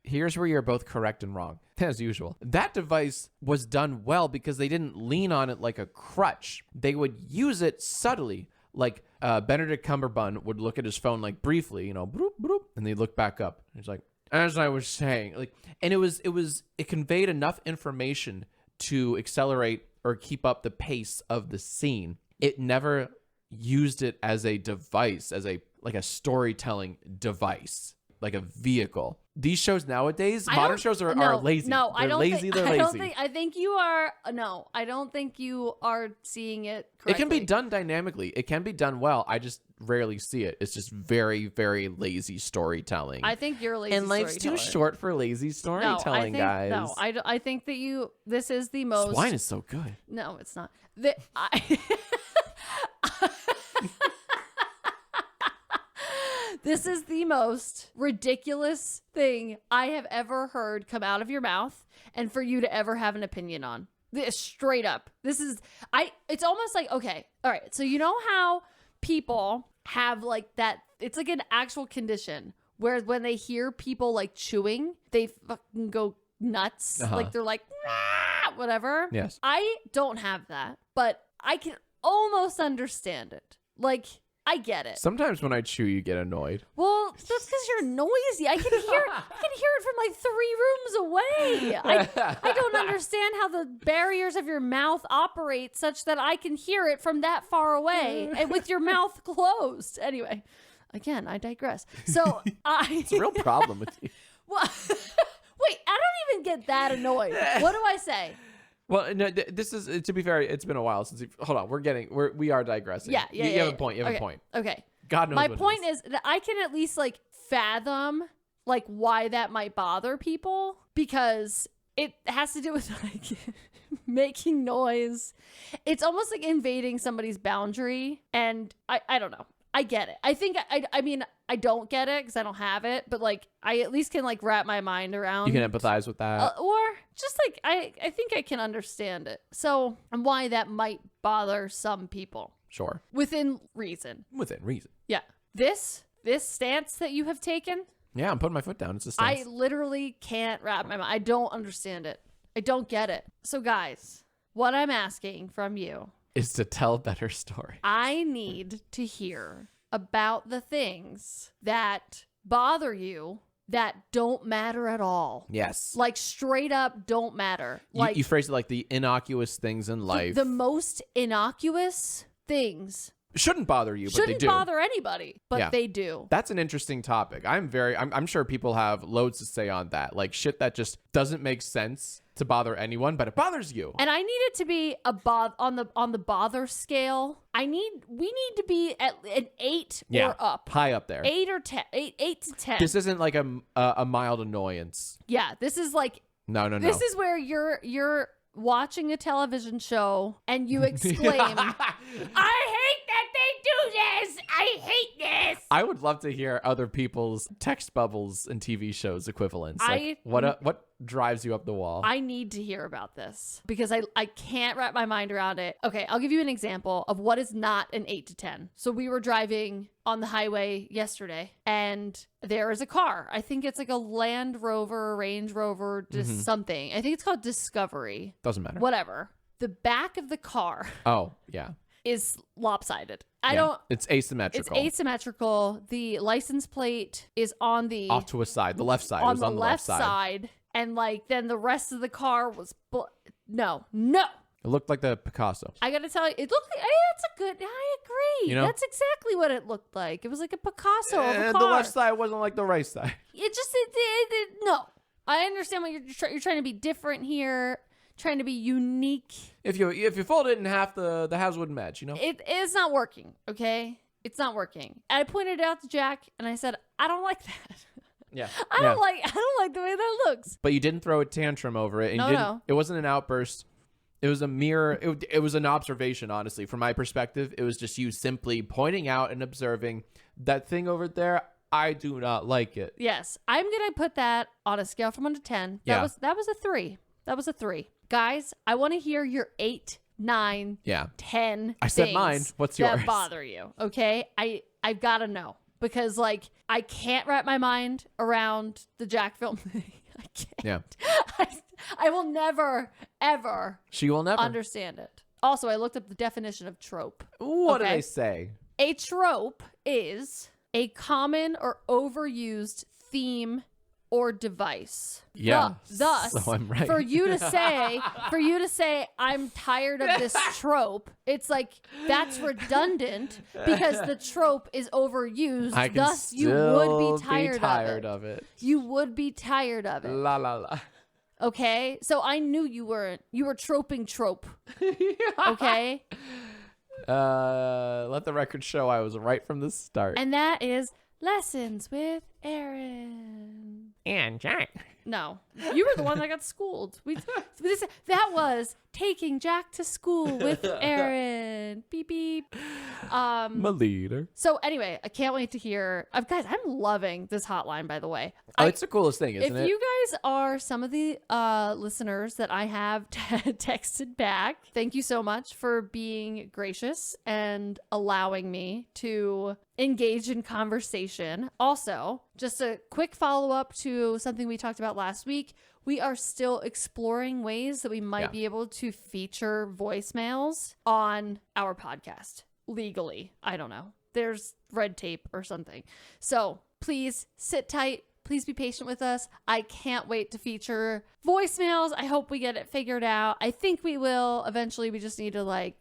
here's where you're both correct and wrong. As usual, that device was done well because they didn't lean on it like a crutch. They would use it subtly. Like Benedict Cumberbatch would look at his phone like briefly, you know, bloop, bloop, and they'd look back up. He's like, as I was saying, like, and it conveyed enough information to accelerate or keep up the pace of the scene. It never used it as a device, as a storytelling device, like a vehicle. These shows nowadays, modern shows are lazy. No, I don't think I think you are. No, I don't think you are seeing it correctly. It can be done dynamically. It can be done well. I just rarely see it. It's just very, very lazy storytelling. I think you're a lazy and life's too short for lazy storytelling, guys. No, I think that this is the most. This wine is so good. No, it's not. This is the most ridiculous thing I have ever heard come out of your mouth and for you to ever have an opinion on. This, straight up. It's almost like, okay, all right. So you know how people have like that, it's like an actual condition where when they hear people like chewing, they fucking go nuts. Like they're like, nah, whatever. Yes. I don't have that, but I can almost understand it. Like, I get it. Sometimes when I chew, you get annoyed. Well, that's because you're noisy. I can hear it from like 3 rooms away. I don't understand how the barriers of your mouth operate such that I can hear it from that far away and with your mouth closed. Anyway, again, I digress. So it's a real problem with you. Well, wait, I don't even get that annoyed. What do I say? Well, no, this is, to be fair, it's been a while since hold on, we are digressing. Yeah. You have a point. You have a point. Okay. God knows My what point is that I can at least like fathom like why that might bother people because it has to do with like making noise. It's almost like invading somebody's boundary. And I don't know. I get it. I think, I mean, I don't get it because I don't have it, but like, I at least can like wrap my mind around. You can empathize with that. Or just like, I think I can understand it. So, and why that might bother some people. Sure. Within reason. Yeah. This stance that you have taken. Yeah, I'm putting my foot down. It's a stance. I literally can't wrap my mind. I don't understand it. I don't get it. So guys, what I'm asking from you is to tell a better story. I need to hear about the things that bother you that don't matter at all. Yes. Like straight up don't matter. Like you phrased it like the innocuous things in life. The most innocuous things shouldn't bother you, but they do. Shouldn't bother anybody, but they do. That's an interesting topic. I'm sure people have loads to say on that. Like shit that just doesn't make sense to bother anyone, but it bothers you. And I need it to be on the bother scale. We need to be at an 8 or up. High up there. 8 or 10. 8 to 10. This isn't like a mild annoyance. Yeah, this is like No. This is where you're watching a television show and you exclaim, I hate that they do this. I hate this. I would love to hear other people's text bubbles and TV shows equivalents. Like, what drives you up the wall? I need to hear about this because I can't wrap my mind around it. Okay, I'll give you an example of what is not an 8 to 10. So we were driving on the highway yesterday and there is a car. I think it's like a Land Rover, Range Rover, just something. I think it's called Discovery. Doesn't matter. Whatever. The back of the car. Oh, yeah. Is lopsided. It's asymmetrical. It's asymmetrical. The license plate is on the off to a side. The left side. On it was the on the left left side. And like then the rest of the car was no. It looked like the Picasso. I gotta tell you, it looked like I agree. You know? That's exactly what it looked like. It was like a Picasso of a car. The left side wasn't like the right side. No. I understand what you're trying to be different here. Trying to be unique. If you fold it in half, the halves wouldn't match, you know? It's not working, okay? It's not working. And I pointed it out to Jack and I said, I don't like that. Yeah. I don't like the way that looks. But you didn't throw a tantrum over it. And No. It wasn't an outburst. It was a mirror. It was an observation, honestly. From my perspective, it was just you simply pointing out and observing that thing over there. I do not like it. Yes. I'm going to put that on a scale from 1 to 10. That was a 3. That was a 3. Guys, I want to hear your 8, 9, 10 I said mine. What's yours? That bother you, okay? I've got to know. Because, like, I can't wrap my mind around the Jack film thing. I can't. Yeah. I will never, ever She will never understand it. Also, I looked up the definition of trope. What do they say? A trope is a common or overused theme or device. Yeah. Thus, so I'm right. for you to say, I'm tired of this trope, it's like that's redundant because the trope is overused. I can Thus, you still would be tired of it. You would be tired of it. La la la. Okay, so I knew you were troping trope. Okay. Let the record show I was right from the start. And that is Lessons with Erin. And Jack. No, you were the one that got schooled. That was Taking Jack to School with Erin. Beep beep. My leader. So anyway, I can't wait to hear. Guys, I'm loving this hotline. By the way, it's the coolest thing, isn't it? If you guys are some of the listeners that I have texted back, thank you so much for being gracious and allowing me to engage in conversation. Also, just a quick follow-up to something we talked about last week. We are still exploring ways that we might be able to feature voicemails on our podcast legally. I don't know. There's red tape or something. So please sit tight. Please be patient with us. I can't wait to feature voicemails. I hope we get it figured out. I think we will eventually. We just need to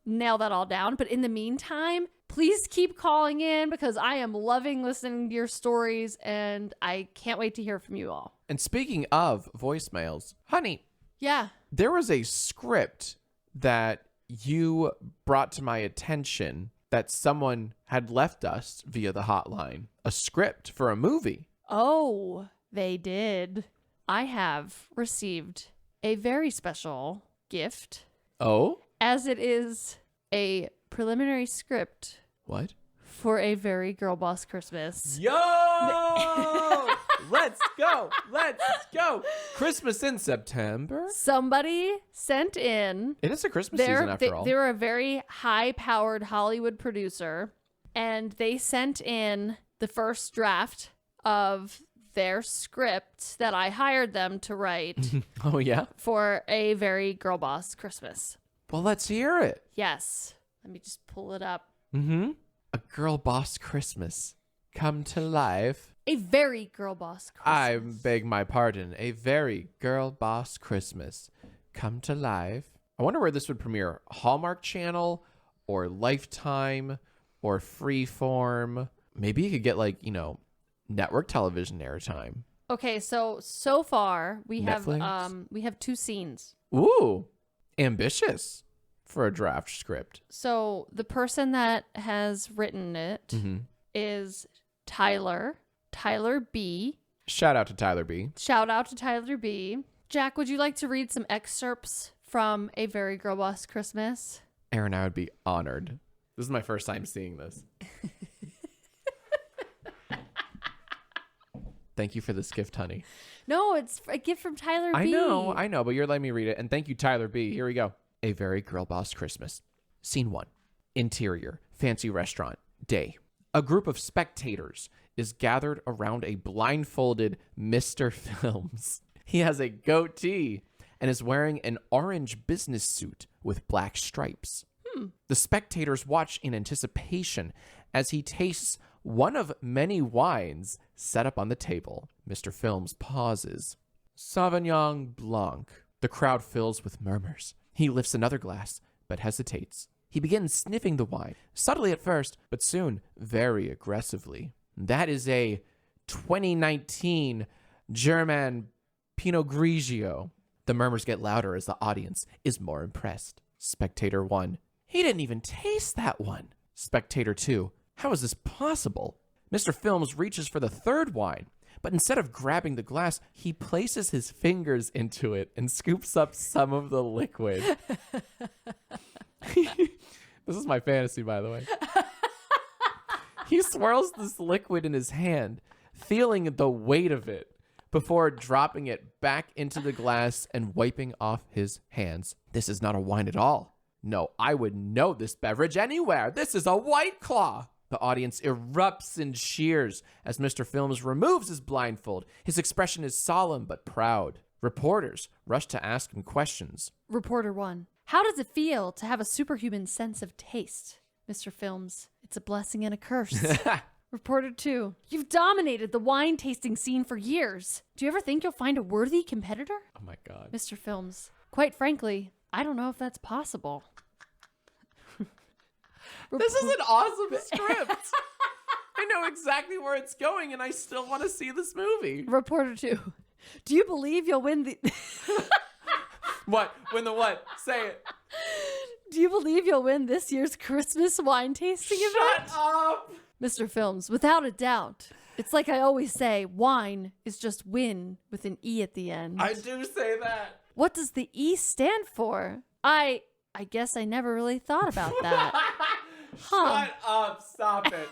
nail that all down. But in the meantime, please keep calling in because I am loving listening to your stories and I can't wait to hear from you all. And speaking of voicemails, honey. Yeah. There was a script that you brought to my attention that someone had left us via the hotline. A script for a movie. Oh, they did. I have received a very special gift. Oh? As it is a preliminary script. What? For A Very Girlboss Christmas. Yo! Let's go! Let's go! Christmas in September? Somebody sent in. It is a Christmas season after all. They were a very high-powered Hollywood producer, and they sent in the first draft of their script that I hired them to write. Oh, yeah? For A Very Girlboss Christmas. Well, let's hear it. Yes. Let me just pull it up. Mm-hmm. A Girl Boss Christmas. Come to life. A Very Girlboss Christmas. I beg my pardon. A Very Girl Boss Christmas. Come to life. I wonder where this would premiere. Hallmark Channel or Lifetime or Freeform. Maybe you could get network television airtime. Okay, so far we Netflix? have 2 scenes. Ooh, ambitious for a draft script. So the person that has written it is Tyler B. Shout out to Tyler B. Shout out to Tyler B. Jack, would you like to read some excerpts from A Very Girlboss Christmas? Erin, I would be honored. This is my first time seeing this. Thank you for this gift, honey. No, it's a gift from Tyler B. I know, but you're letting me read it. And thank you, Tyler B. Here we go. A Very Girlboss Christmas. Scene 1. Interior. Fancy restaurant. Day. A group of spectators is gathered around a blindfolded Mr. Films. He has a goatee and is wearing an orange business suit with black stripes. The spectators watch in anticipation as he tastes one of many wines set up on the table. Mr. Films pauses. Sauvignon Blanc. The crowd fills with murmurs. He lifts another glass, but hesitates. He begins sniffing the wine, subtly at first, but soon very aggressively. That is a 2019 German Pinot Grigio. The murmurs get louder as the audience is more impressed. Spectator 1. He didn't even taste that one. Spectator 2. How is this possible? Mr. Films reaches for the third wine, but instead of grabbing the glass, he places his fingers into it and scoops up some of the liquid. This is my fantasy, by the way. He swirls this liquid in his hand, feeling the weight of it, before dropping it back into the glass and wiping off his hands. This is not a wine at all. No, I would know this beverage anywhere. This is a White Claw. The audience erupts in cheers as Mr. Films removes his blindfold. His expression is solemn but proud. Reporters rush to ask him questions. Reporter 1. How does it feel to have a superhuman sense of taste? Mr. Films. It's a blessing and a curse. Reporter 2. You've dominated the wine tasting scene for years. Do you ever think you'll find a worthy competitor? Oh my God. Mr. Films. Quite frankly, I don't know if that's possible. This is an awesome script. I know exactly where it's going, and I still want to see this movie. Reporter 2. Do you believe you'll win the... What? Win the what? Say it. Do you believe you'll win this year's Christmas wine tasting event? Shut up! Mr. Films, without a doubt. It's like I always say, wine is just win with an E at the end. I do say that. What does the E stand for? I guess I never really thought about that. Shut up. Stop it.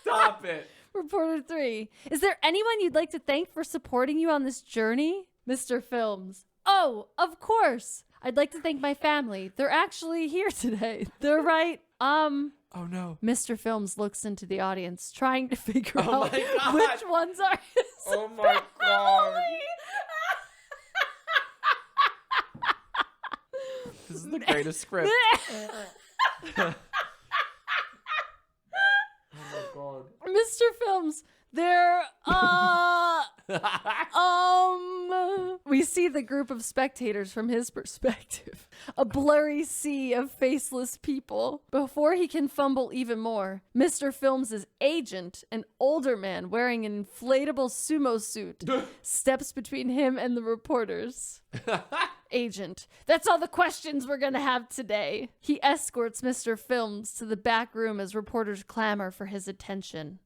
Stop it. Reporter 3. Is there anyone you'd like to thank for supporting you on this journey? Mr. Films. Oh, of course. I'd like to thank my family. They're actually here today. They're right. Oh no. Mr. Films looks into the audience, trying to figure Oh out my God. which ones are his Oh my God. This is the greatest script. Oh my God. Mr. Films, they're, we see the group of spectators from his perspective. A blurry sea of faceless people. Before he can fumble even more, Mr. Films' agent, an older man wearing an inflatable sumo suit, steps between him and the reporters. Agent. That's all the questions we're gonna have today. He escorts Mr. Films to the back room as reporters clamor for his attention.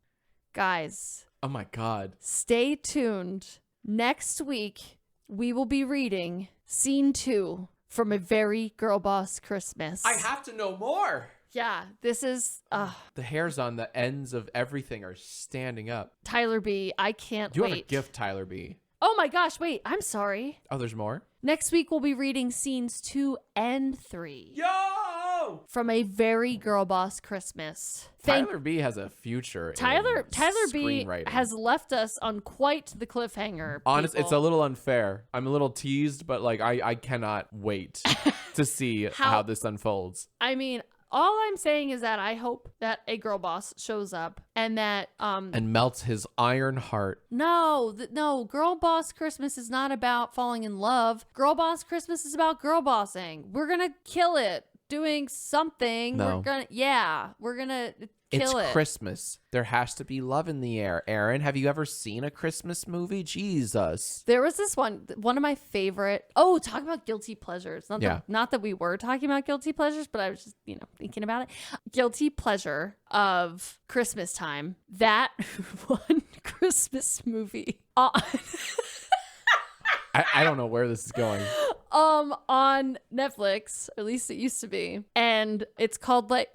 Guys. Oh my God. Stay tuned. Next week, we will be reading Scene 2 from A Very Girlboss Christmas. I have to know more. Yeah, this is The hairs on the ends of everything are standing up. Tyler B. I can't You wait. have a gift, Tyler B. Oh my gosh, wait, I'm sorry. Oh, there's more? Next week, we'll be reading scenes 2 and 3 Yo! from A Very Girlboss Christmas. Tyler B has a future. Tyler in B screenwriting. has left us on quite the cliffhanger. Honest, it's a people. little unfair. I'm a little teased, but like I cannot wait to see how this unfolds. I mean, all I'm saying is that I hope that a girl boss shows up and that And melts his iron heart. no, girl boss Christmas is not about falling in love. Girl boss Christmas is about girl bossing. We're gonna kill it doing something. No. We're gonna kill it. It's Christmas. There has to be love in the air. Erin, have you ever seen a Christmas movie? Jesus. There was this one of my favorite. Oh, talk about guilty pleasures. Not that we were talking about guilty pleasures, but I was just, thinking about it. Guilty pleasure of Christmas time. That one Christmas movie. I don't know where this is going. On Netflix, at least it used to be. And it's called like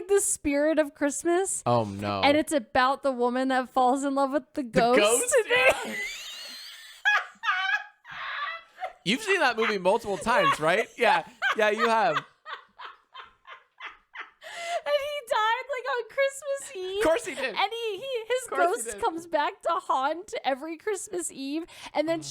The Spirit of Christmas. Oh no. And it's about the woman that falls in love with the ghost. Yeah. You've seen that movie multiple times, right? Yeah, you have. And he died like on Christmas Eve. Of course he did. And his ghost comes back to haunt every Christmas Eve. And then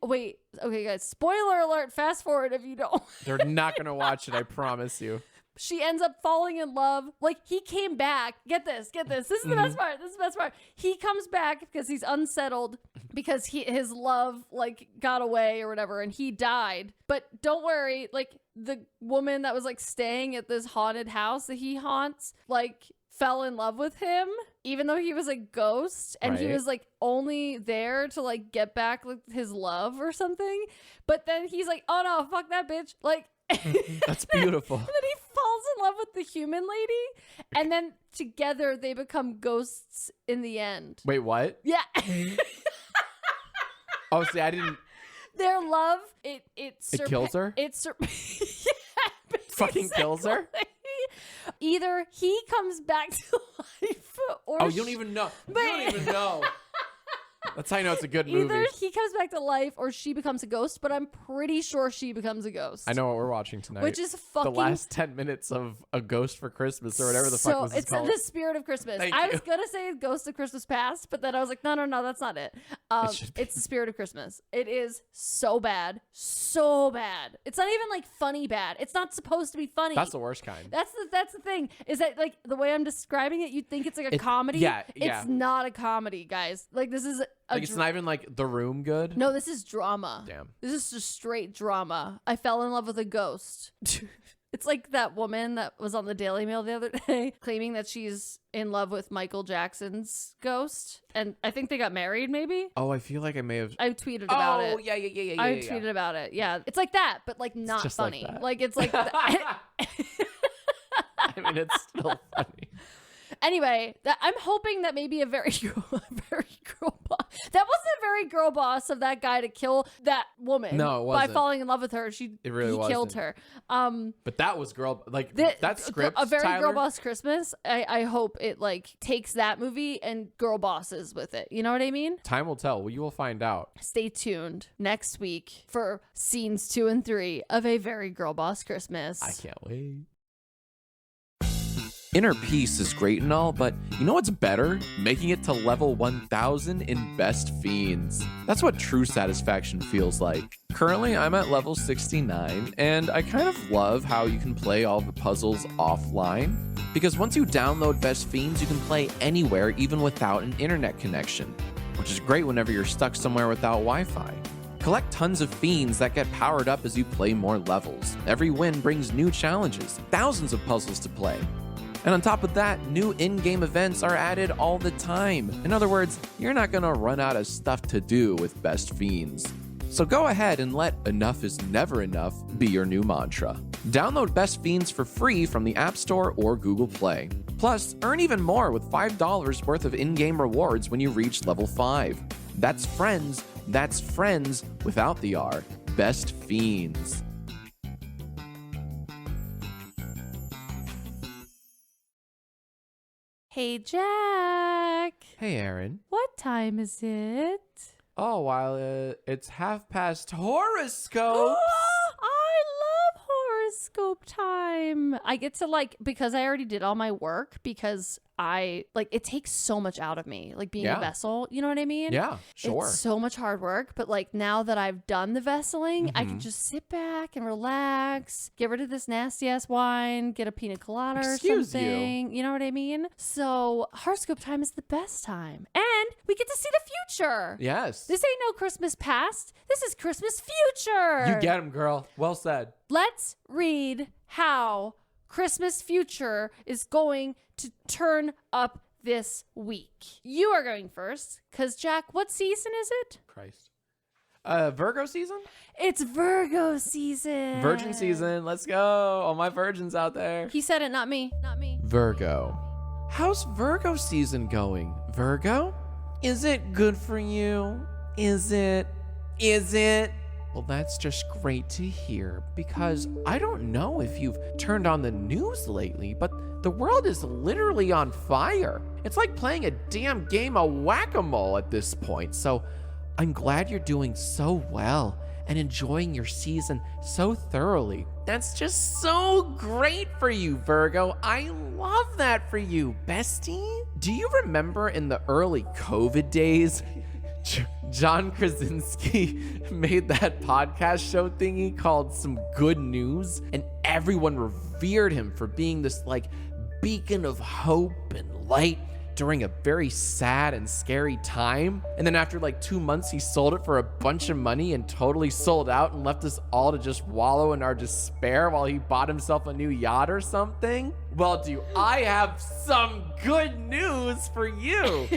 okay guys, spoiler alert, fast forward if you don't. They're not going to watch it, I promise you. She ends up falling in love. Like, he came back. Get this. This is the best part. This is the best part. He comes back because he's unsettled because his love, like, got away or whatever, and he died. But don't worry, like, the woman that was, like, staying at this haunted house that he haunts, like, fell in love with him, even though he was a ghost, and he was, like, only there to, like, get back, like, his love or something. But then he's like, oh, no, fuck that bitch. Like, that's beautiful. And then he falls in love with the human lady, and then together they become ghosts in the end. Wait, what? Yeah. Oh, see, I didn't. Their love, it kills her? Yeah, fucking kills her? Either he comes back to life, or you don't even know. You don't even know. That's how you know it's a good movie. Either he comes back to life or she becomes a ghost, but I'm pretty sure she becomes a ghost. I know what we're watching tonight. Which is fucking... The last 10 minutes of A Ghost for Christmas or whatever the fuck was it's called. The Spirit of Christmas. Thank I you. was going to say Ghost of Christmas Past, but then I was like, no, that's not it. It's The Spirit of Christmas. It is so bad. So bad. It's not even like funny bad. It's not supposed to be funny. That's the worst kind. That's the thing, is that like the way I'm describing it, you'd think it's like a comedy. Yeah. It's not a comedy, guys. Like this is Like it's not even like The Room good. No, this is drama. Damn. This is just straight drama. I fell in love with a ghost. It's like that woman that was on the Daily Mail the other day claiming that she's in love with Michael Jackson's ghost. And I think they got married, maybe? Oh, I feel like I may have. I tweeted about it. Oh, yeah. I tweeted about it. Yeah. It's like that, but like not just funny. like that. Like it's like... I mean, it's still funny. Anyway, I'm hoping that maybe a very girl boss. That wasn't a very girl boss of that guy to kill that woman. No, it wasn't. By falling in love with her. He killed her. But that was that script. A Very Tyler, Girl Boss Christmas. I hope it like takes that movie and girl bosses with it. You know what I mean? Time will tell. Well, you will find out. Stay tuned next week for scenes 2 and 3 of A Very Girl Boss Christmas. I can't wait. Inner peace is great and all, but you know what's better? Making it to level 1000 in Best Fiends. That's what true satisfaction feels like. Currently, I'm at level 69, and I kind of love how you can play all the puzzles offline. Because once you download Best Fiends, you can play anywhere, even without an internet connection, which is great whenever you're stuck somewhere without Wi-Fi. Collect tons of fiends that get powered up as you play more levels. Every win brings new challenges, thousands of puzzles to play. And on top of that, new in-game events are added all the time. In other words, you're not gonna run out of stuff to do with Best Fiends. So go ahead and let enough is never enough be your new mantra. Download Best Fiends for free from the App Store or Google Play. Plus, earn even more with $5 worth of in-game rewards when you reach level 5. That's friends without the R. Best Fiends. Hey, Jack. Hey, Erin. What time is it? Oh, while it's 1:30 horoscope. I love horoscope time. I get to because I already did all my work because it takes so much out of me, like being a vessel. You know what I mean? Yeah, sure. It's so much hard work, but now that I've done the vesseling, I can just sit back and relax, get rid of this nasty ass wine, get a pina colada or something. You know what I mean? So horoscope time is the best time. And we get to see the future. Yes. This ain't no Christmas past. This is Christmas future. You get him, girl. Well said. Let's read how Christmas future is going to turn up this week. You are going first, because Jack, what season is it? Christ. Virgo season? It's Virgo season. Virgin season. Let's go. All my virgins out there. He said it, not me. Not me. Virgo. How's Virgo season going, Virgo? Is it good for you? Is it? Well, that's just great to hear, because I don't know if you've turned on the news lately, but the world is literally on fire. It's like playing a damn game of whack-a-mole at this point. So I'm glad you're doing so well and enjoying your season so thoroughly. That's just so great for you, Virgo. I love that for you, bestie. Do you remember in the early COVID days, John Krasinski made that podcast show thingy called Some Good News, and everyone revered him for being this beacon of hope and light during a very sad and scary time? And then after 2 months, he sold it for a bunch of money and totally sold out and left us all to just wallow in our despair while he bought himself a new yacht or something? Well, do I have some good news for you?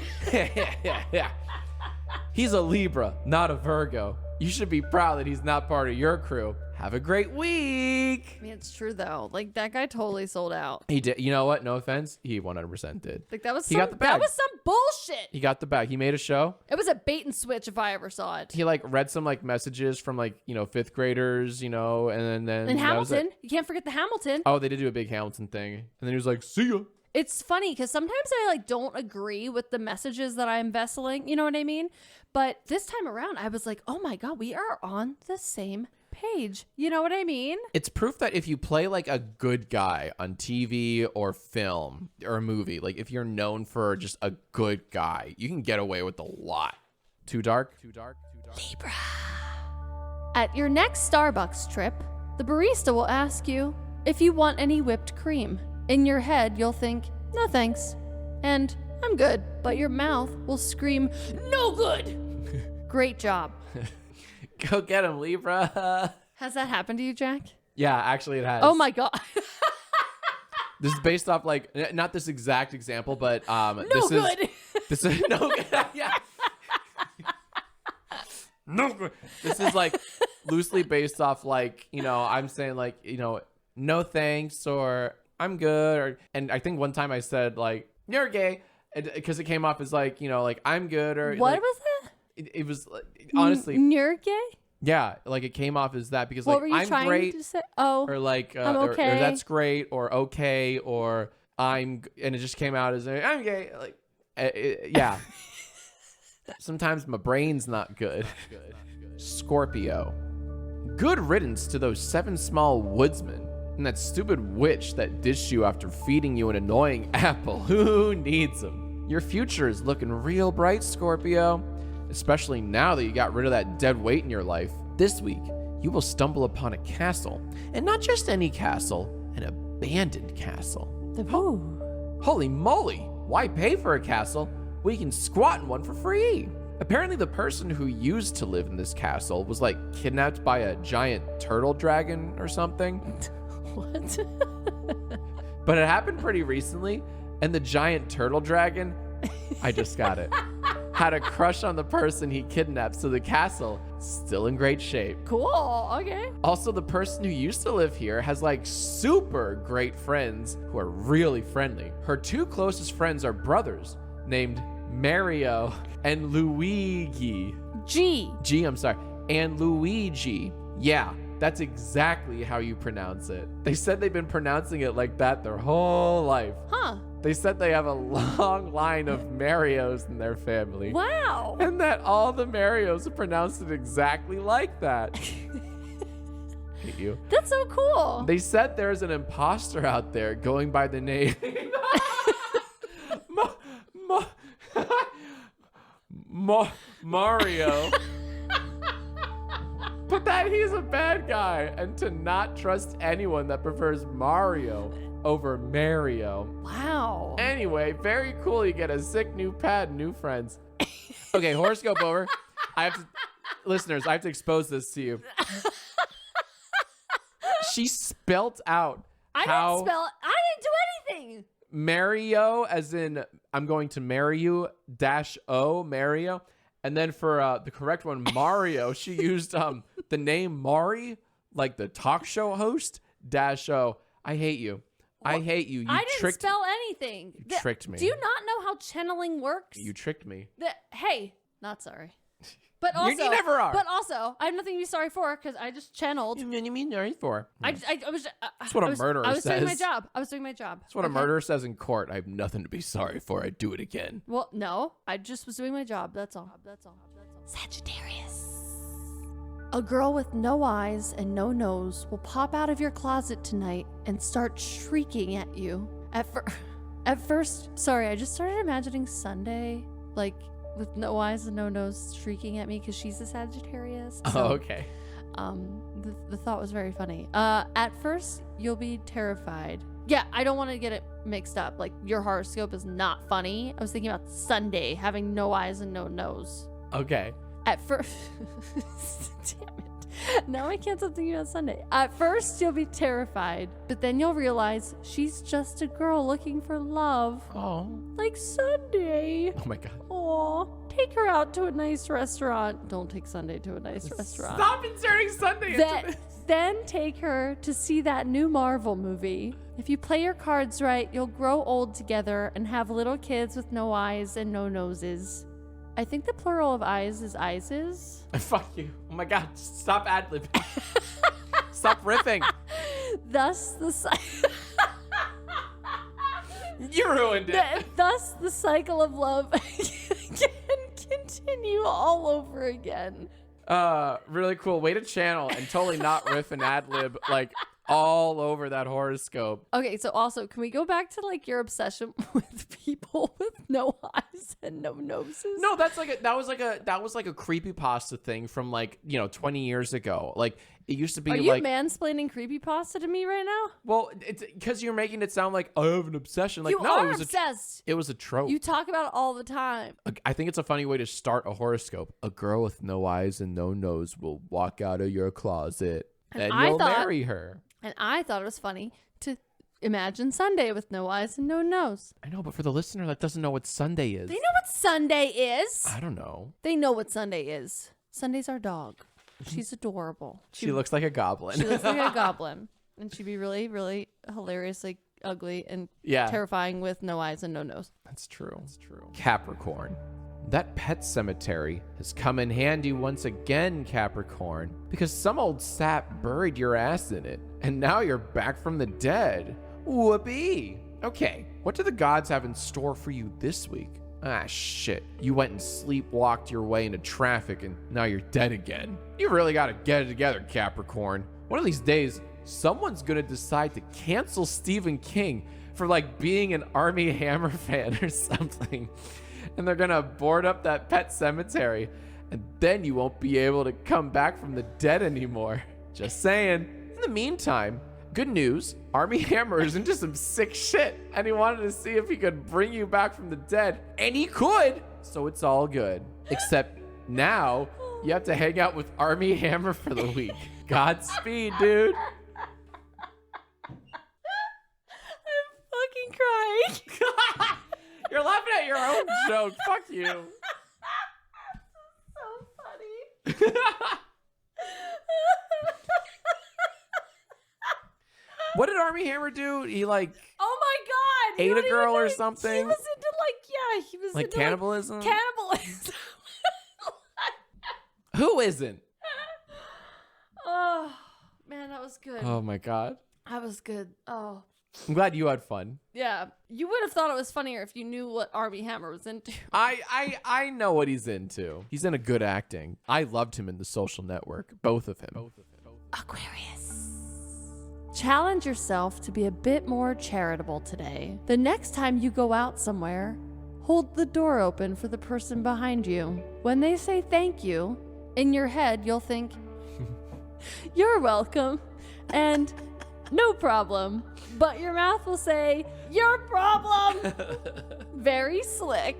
He's a Libra, not a Virgo. You should be proud that he's not part of your crew. Have a great week. I mean, it's true though. That guy totally sold out. He did. You know what? No offense. He 100% did. That was he got the bag. That was some bullshit. He got the bag. He made a show. It was a bait and switch if I ever saw it. He read some messages from 5th graders, and then and Hamilton. You can't forget the Hamilton. Oh, they did do a big Hamilton thing. And then he was like, see ya. It's funny because sometimes I like don't agree with the messages that I'm vesseling. You know what I mean? But this time around, I was like, oh my God, we are on the same page. You know what I mean? It's proof that if you play like a good guy on TV or film or a movie, like if you're known for just a good guy, you can get away with a lot. Too dark? Libra. At your next Starbucks trip, the barista will ask you if you want any whipped cream. In your head, you'll think, no thanks, and I'm good, but your mouth will scream, no good. Great job. Go get him, Libra. Has that happened to you, Jack? Yeah, actually it has. Oh my God. This is based off like, not this exact example, but this is no good. Yeah. No good. This is like loosely based off like, I'm saying like, no thanks or I'm good, and I think one time I said like you're gay, because it came off as like like I'm good or what like, was that? It was honestly you're gay. Yeah, like it came off as that because what like were you I'm trying great to say? Oh, or like I'm okay. or that's great or okay or and it just came out as I'm gay, like yeah. Sometimes my brain's not good. Scorpio. Good riddance to those 7 small woodsmen. And that stupid witch that dished you after feeding you an annoying apple. Who needs them? Your future is looking real bright, Scorpio. Especially now that you got rid of that dead weight in your life. This week, you will stumble upon a castle. And not just any castle, an abandoned castle. Holy moly! Why pay for a castle? We can squat in one for free. Apparently the person who used to live in this castle was like kidnapped by a giant turtle dragon or something. What? But it happened pretty recently, and the giant turtle dragon, I just got it, had a crush on the person he kidnapped, so the castle still in great shape. Cool, okay. Also, the person who used to live here has like super great friends who are really friendly. Her 2 closest friends are brothers named Mario and Luigi. I'm sorry. And Luigi. Yeah. That's exactly how you pronounce it. They said they've been pronouncing it like that their whole life. Huh. They said they have a long line of Marios in their family. Wow. And that all the Marios have pronounced it exactly like that. Hate you. That's so cool. They said there's an imposter out there going by the name Mario. But that he's a bad guy, and to not trust anyone that prefers Mario over Mario. Wow. Anyway, very cool. You get a sick new pad, new friends. Okay, horoscope over. Listeners, I have to expose this to you. She spelt out I didn't do anything. Mario, as in I'm going to marry you, -O, Mario. And then for the correct one, Mario, she used the name Mari, like the talk show host, -O. I hate you. I hate you. I didn't spell anything. You tricked me. Do you not know how channeling works? You tricked me. Hey, not sorry. But also, you never are. But also, I have nothing to be sorry for because I just channeled. You mean sorry for? I was. That's what a murderer says. I was doing my job. That's what a murderer says in court. I have nothing to be sorry for. I'd do it again. Well, no, I just was doing my job. That's all. Sagittarius. A girl with no eyes and no nose will pop out of your closet tonight and start shrieking at you. At first, sorry, I just started imagining Sunday, like with no eyes and no nose, shrieking at me because she's a Sagittarius. So, okay. The thought was very funny. At first, you'll be terrified. Yeah, I don't want to get it mixed up. Like, your horoscope is not funny. I was thinking about Sunday having no eyes and no nose. Okay. At first, damn it. Now I can't stop thinking about Sunday. At first, you'll be terrified, but then you'll realize she's just a girl looking for love. Oh. Like Sunday. Oh my God. Aw. Take her out to a nice restaurant. Don't take Sunday to a nice restaurant. Stop inserting Sunday into this. Then take her to see that new Marvel movie. If you play your cards right, you'll grow old together and have little kids with no eyes and no noses. I think the plural of eyes is eyeses. Fuck you. Oh my God. Stop ad-libbing. Stop riffing. Thus, You ruined it. Thus, the cycle of love can continue all over again. Really cool. Way to channel and totally not riff and ad lib like all over that horoscope. Okay, so also, can we go back to like your obsession with people with no eyes and no noses? No, that was like a creepypasta thing from like 20 years ago. Like it used to be. Are you like mansplaining creepypasta to me right now? Well, it's because you're making it sound like I have an obsession. Like You no, are it was obsessed. It was a trope. You talk about it all the time. I think it's a funny way to start a horoscope. A girl with no eyes and no nose will walk out of your closet, and you'll marry her. And I thought it was funny to imagine Sunday with no eyes and no nose. I know, but for the listener that doesn't know what Sunday is. They know what Sunday is. I don't know. They know what Sunday is. Sunday's our dog. She's adorable. She looks like a goblin. She looks like a goblin. And she'd be really, really hilariously ugly and terrifying with no eyes and no nose. That's true. Capricorn. That pet cemetery has come in handy once again, Capricorn, because some old sap buried your ass in it, and now you're back from the dead. Whoopee! Okay, what do the gods have in store for you this week? Ah, shit. You went and sleepwalked your way into traffic, and now you're dead again. You really gotta get it together, Capricorn. One of these days, someone's gonna decide to cancel Stephen King for, like, being an Armie Hammer fan or something. And they're gonna board up that pet cemetery, and then you won't be able to come back from the dead anymore. Just saying. In the meantime, good news, Armie Hammer is into some sick shit, and he wanted to see if he could bring you back from the dead, and he could, so it's all good. Except now, you have to hang out with Armie Hammer for the week. Godspeed, dude. I'm fucking crying. You're laughing at your own joke. Fuck you. So funny. What did Armie Hammer do? He like oh my god, ate a girl or something? He was into he was like into cannibalism. Cannibalism. Who isn't? Oh man, that was good. Oh my god. That was good. Oh. I'm glad you had fun. Yeah, you would have thought it was funnier if you knew what Armie Hammer was into. I know what he's into. He's into good acting. I loved him in The Social Network. Both of him. Aquarius. Challenge yourself to be a bit more charitable today. The next time you go out somewhere, hold the door open for the person behind you. When they say thank you, in your head you'll think, "You're welcome," and "No problem," but your mouth will say, "Your problem." Very slick.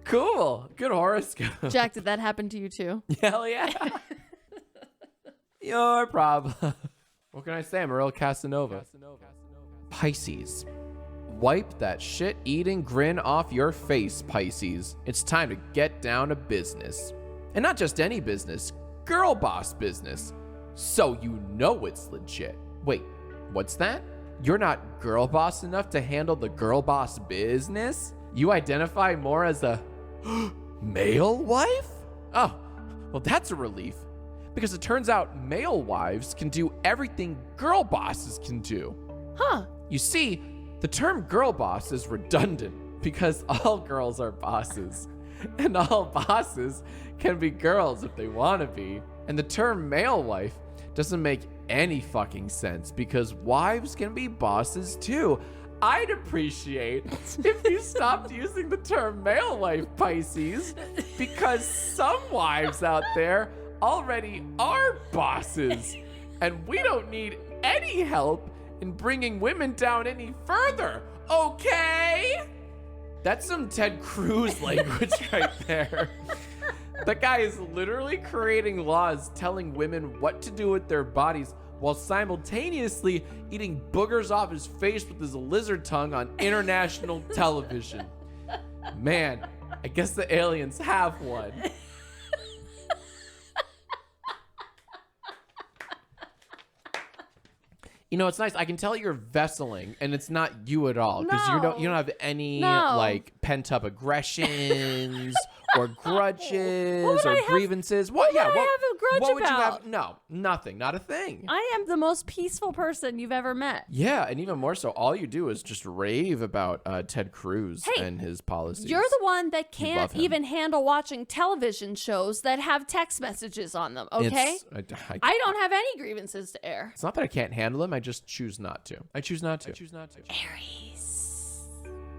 Cool. Good horoscope. Jack, did that happen to you too? Hell yeah. Your problem. What can I say? I'm a real Casanova. Pisces. Wipe that shit-eating grin off your face, Pisces. It's time to get down to business. And not just any business, girl boss business. So you know it's legit. Wait, what's that? You're not girl boss enough to handle the girl boss business? You identify more as a male wife? Oh, well, that's a relief. Because it turns out male wives can do everything girl bosses can do. Huh. You see, the term girl boss is redundant because all girls are bosses. And all bosses can be girls if they want to be. And the term male wife doesn't make any fucking sense because wives can be bosses too. I'd appreciate if you stopped using the term male wife, Pisces, because some wives out there already are bosses, and we don't need any help in bringing women down any further, okay? That's some Ted Cruz language right there. That guy is literally creating laws telling women what to do with their bodies while simultaneously eating boogers off his face with his lizard tongue on international television. Man, I guess the aliens have one. You know, it's nice. I can tell you're vesseling, and it's not you at all because you don't have any like pent up aggressions or grudges or grievances. What? Yeah, I have grudge What would you about? have? No, nothing. Not a thing. I am the most peaceful person you've ever met. Yeah, and even more so, all you do is just rave about Ted Cruz and his policies. You're the one that You love can't him. even handle watching television shows that have text messages on them, okay? I don't have any grievances to air. It's not that I can't handle him. I just choose not to. I choose not to. Aries.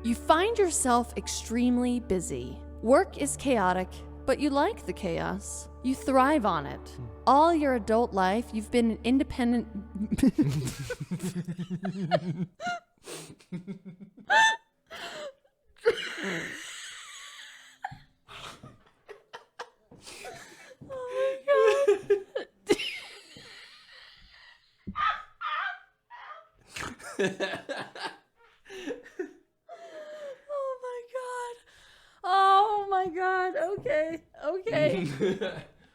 You find yourself extremely busy. Work is chaotic, but you like the chaos. You thrive on it. All your adult life, you've been an independent... Oh my God. Oh my God. Okay.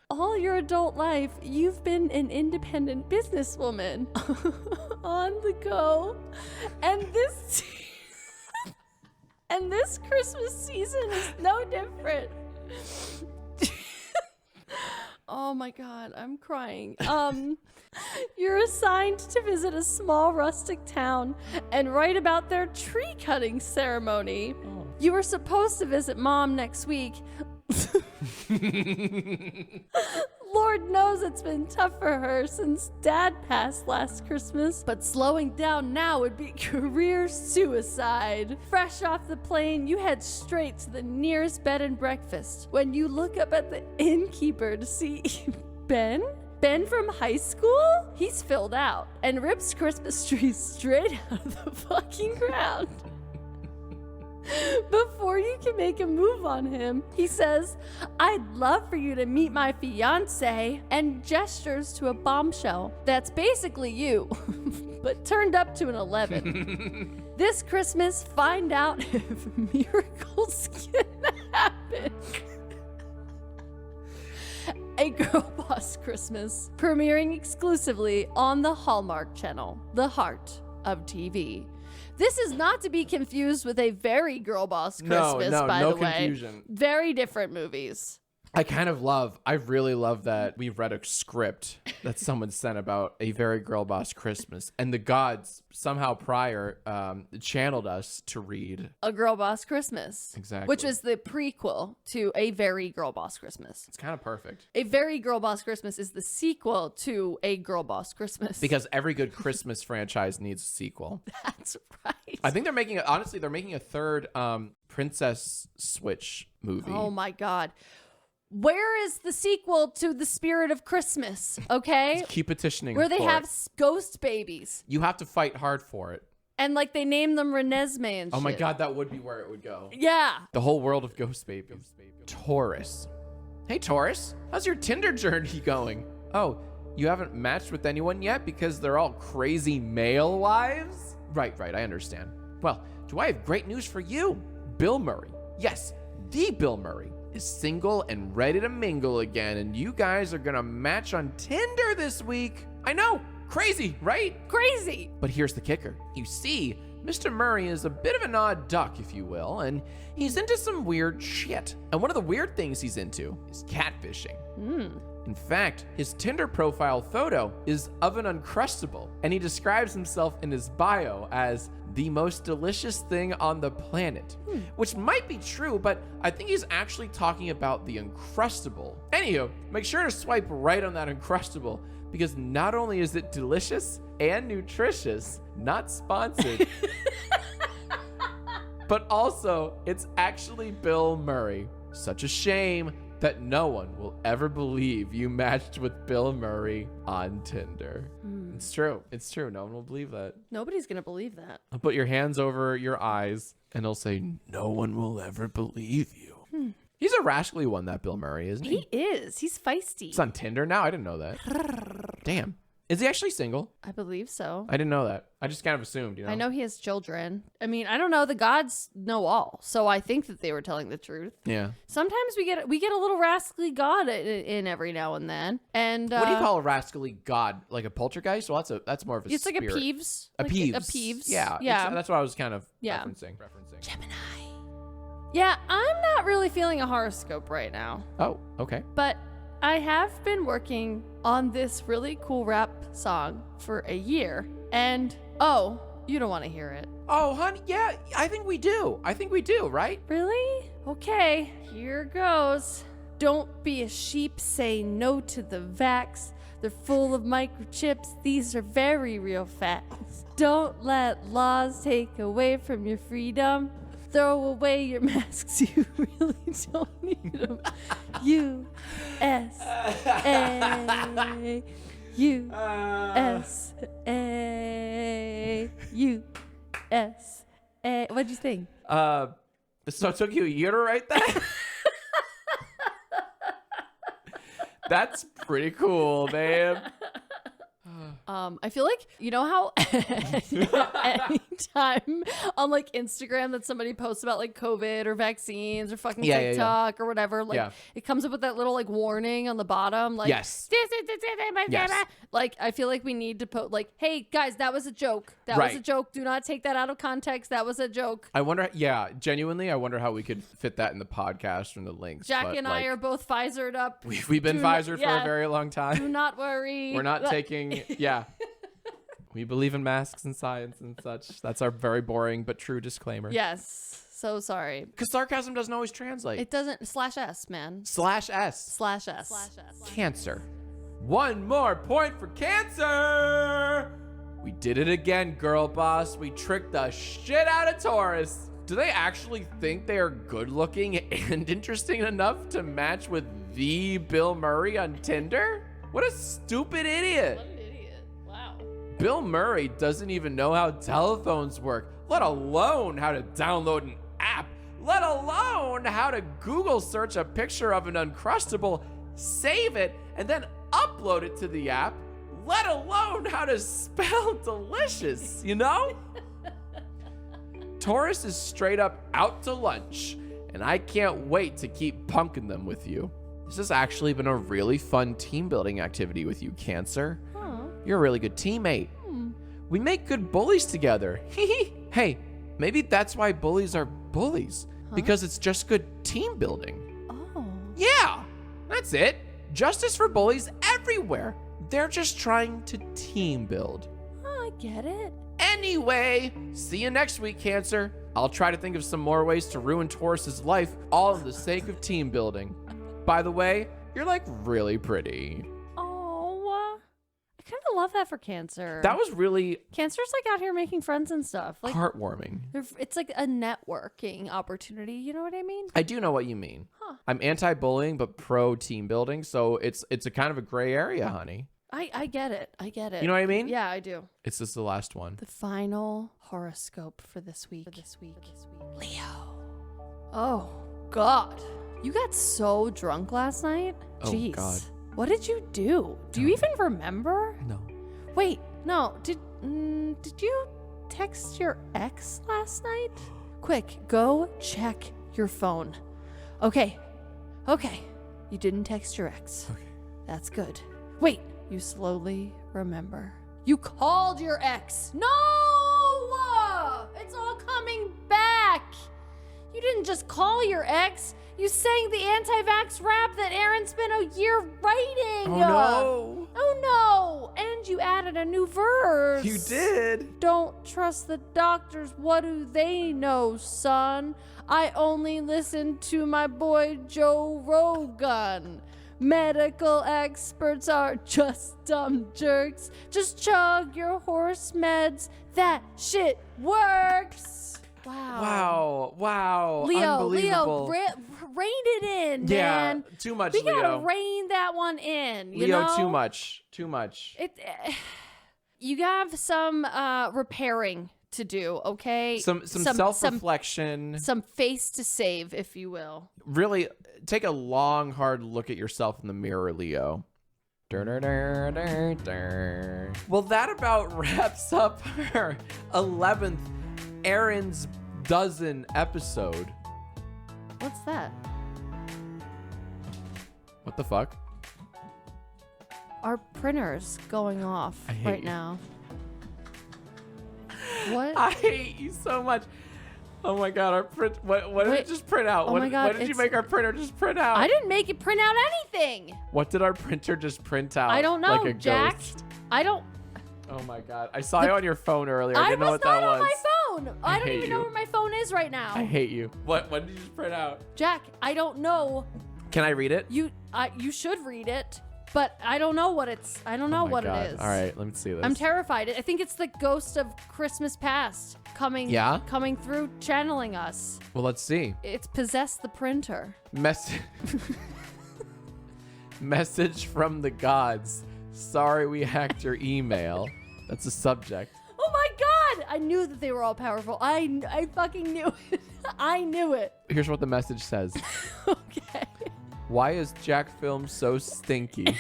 All your adult life, you've been an independent businesswoman on the go. And this Christmas season is no different. Oh my God, I'm crying. You're assigned to visit a small rustic town and write about their tree cutting ceremony. Oh. You were supposed to visit Mom next week. Lord knows it's been tough for her since Dad passed last Christmas, but slowing down now would be career suicide. Fresh off the plane, you head straight to the nearest bed and breakfast when you look up at the innkeeper to see Ben from high school? He's filled out and rips Christmas trees straight out of the fucking ground. Before you can make a move on him, he says, "I'd love for you to meet my fiance," and gestures to a bombshell that's basically you, but turned up to an 11. This Christmas, find out if miracles can happen. A Girl Boss Christmas, premiering exclusively on the Hallmark Channel, the heart of TV. This is not to be confused with A Very Girlboss Christmas, by the way. Confusion. Very different movies. I really love that we read a script that someone sent about A Very Girlboss Christmas, and the gods somehow prior channeled us to read A Girl Boss Christmas. Exactly. Which is the prequel to A Very Girl Boss Christmas. It's kind of perfect. A Very Girl Boss Christmas is the sequel to A Girl Boss Christmas. Because every good Christmas franchise needs a sequel. That's right. I think they're making a third Princess Switch movie. Oh my God. Where is the sequel to The Spirit of Christmas? Okay? Keep petitioning. Where they for have it. ghost babies. You have to fight hard for it. And like they name them Renesmee and shit. Oh my God, that would be where it would go. Yeah. The whole world of ghost babies. Taurus. Hey Taurus, how's your Tinder journey going? Oh, you haven't matched with anyone yet because they're all crazy male wives? Right, I understand. Well, do I have great news for you? Bill Murray. Yes, the Bill Murray is single and ready to mingle again, and you guys are gonna match on Tinder this week. I know, crazy, right? Crazy. But here's the kicker. You see, Mr. Murray is a bit of an odd duck, if you will, and he's into some weird shit. And one of the weird things he's into is catfishing. In fact, his Tinder profile photo is of an Uncrustable, and he describes himself in his bio as the most delicious thing on the planet, which might be true, but I think he's actually talking about the Uncrustable. Anywho, make sure to swipe right on that Uncrustable, because not only is it delicious and nutritious, not sponsored, but also it's actually Bill Murray. Such a shame that no one will ever believe you matched with Bill Murray on Tinder. It's true. It's true. No one will believe that. Nobody's going to believe that. I'll put your hands over your eyes and he'll say, no one will ever believe you. He's a rascally one, that Bill Murray, isn't he? He is. He's feisty. He's on Tinder now? I didn't know that. Damn. Is he actually single? I believe so. I didn't know that. I just kind of assumed, you know? I know he has children. I mean, I don't know. The gods know all. So I think that they were telling the truth. Yeah. Sometimes we get a little rascally god in every now and then. And what do you call a rascally god? Like a poltergeist? Well, that's more of a it's spirit. like a Peeves. A Like Peeves. A Peeves. Yeah. Yeah. That's what I was kind of Yeah. referencing. Gemini. Yeah, I'm not really feeling a horoscope right now. Oh, okay. But I have been working on this really cool rap song for a year. And, oh, you don't want to hear it. Oh, honey, yeah, I think we do, right? Really? Okay, here goes. Don't be a sheep, say no to the vax. They're full of microchips, these are very real facts. Don't let laws take away from your freedom. Throw away your masks, you really don't need them. USA, USA, USA. What'd you think? So it took you a year to write that? That's pretty cool, babe. I feel like, you know how anytime on like Instagram that somebody posts about like COVID or vaccines or fucking TikTok or whatever, like it comes up with that little like warning on the bottom, like yes. Like I feel like we need to put like, hey guys, that was a joke. That was a joke. Do not take that out of context. That was a joke. I wonder, genuinely, I wonder how we could fit that in the podcast from the links. Jack and I are both Pfizered up. We've been Pfizered for a very long time. Do not worry. We're not taking, we believe in masks and science and such. That's our very boring but true disclaimer. Yes. So sorry. Because sarcasm doesn't always translate. It doesn't. /S, man. /S. /S. Cancer. One more point for Cancer. We did it again, girl boss. We tricked the shit out of Taurus. Do they actually think they are good looking and interesting enough to match with the Bill Murray on Tinder? What a stupid idiot. What an idiot. Wow. Bill Murray doesn't even know how telephones work, let alone how to download an app, let alone how to Google search a picture of an Uncrustable, save it, and then upload it to the app, let alone how to spell delicious, you know? Taurus is straight up out to lunch, and I can't wait to keep punking them with you. This has actually been a really fun team building activity with you, Cancer. Huh. You're a really good teammate. We make good bullies together. Hey, maybe that's why bullies are bullies, because it's just good team building. Oh. Yeah, that's it. Justice for bullies everywhere. They're just trying to team build. Oh, I get it. Anyway, see you next week, Cancer. I'll try to think of some more ways to ruin Taurus's life, all for the sake of team building. By the way, you're like really pretty. Oh, I kind of love that for Cancer. That was really Cancer's like out here making friends and stuff. Like heartwarming. it's like a networking opportunity. You know what I mean? I do know what you mean. Huh. I'm anti-bullying, but pro team building. So it's a kind of a gray area, honey. I get it. I get it. You know what I mean? Yeah, I do. It's just the last one. The final horoscope for this week. Leo. Oh, God. You got so drunk last night? Oh, Jeez. God. What did you do? Do you even remember? No. Wait, no. Did you text your ex last night? Quick, go check your phone. Okay. You didn't text your ex. Okay. That's good. Wait, you slowly remember. You called your ex. No! It's all coming back. You didn't just call your ex. You sang the anti-vax rap that Erin spent a year writing. Oh, no. Oh, no. And you added a new verse. You did. Don't trust the doctors. What do they know, son? I only listen to my boy Joe Rogan. Medical experts are just dumb jerks. Just chug your horse meds. That shit works. Wow. Leo, Unbelievable. rein it in, man. Yeah, too much, we Leo. gotta rein that one in, you Leo, know? too much. You have some repairing to do, okay? Some self-reflection. Some face to save, if you will. Really, take a long, hard look at yourself in the mirror, Leo. Well, that about wraps up our 11th Erin's Dozen episode. What's that? What the fuck? Our printer's going off I hate right you. now. What? I hate you so much. Oh my god, our print. What did it just print out? Oh my God, what did you make our printer just print out? I didn't make it print out anything. What did our printer just print out? I don't know, like a Jack. Ghost? I don't. Oh my god, I saw you on your phone earlier. I didn't know was what that not was. on my phone. I don't hate even know you. where my phone is right now. I hate you. What did you just print out? Jack, I don't know. Can I read it? You should read it, but I don't know what it's. I don't know Oh my what God. it is. All right, let me see this. I'm terrified. I think it's the ghost of Christmas past coming. Yeah? Coming through, channeling us. Well, let's see. It's possessed the printer. Message from the gods. Sorry we hacked your email. That's the subject. Oh my God! I knew that they were all powerful. I fucking knew it. I knew it. Here's what the message says. Okay. Why is Jack Film so stinky?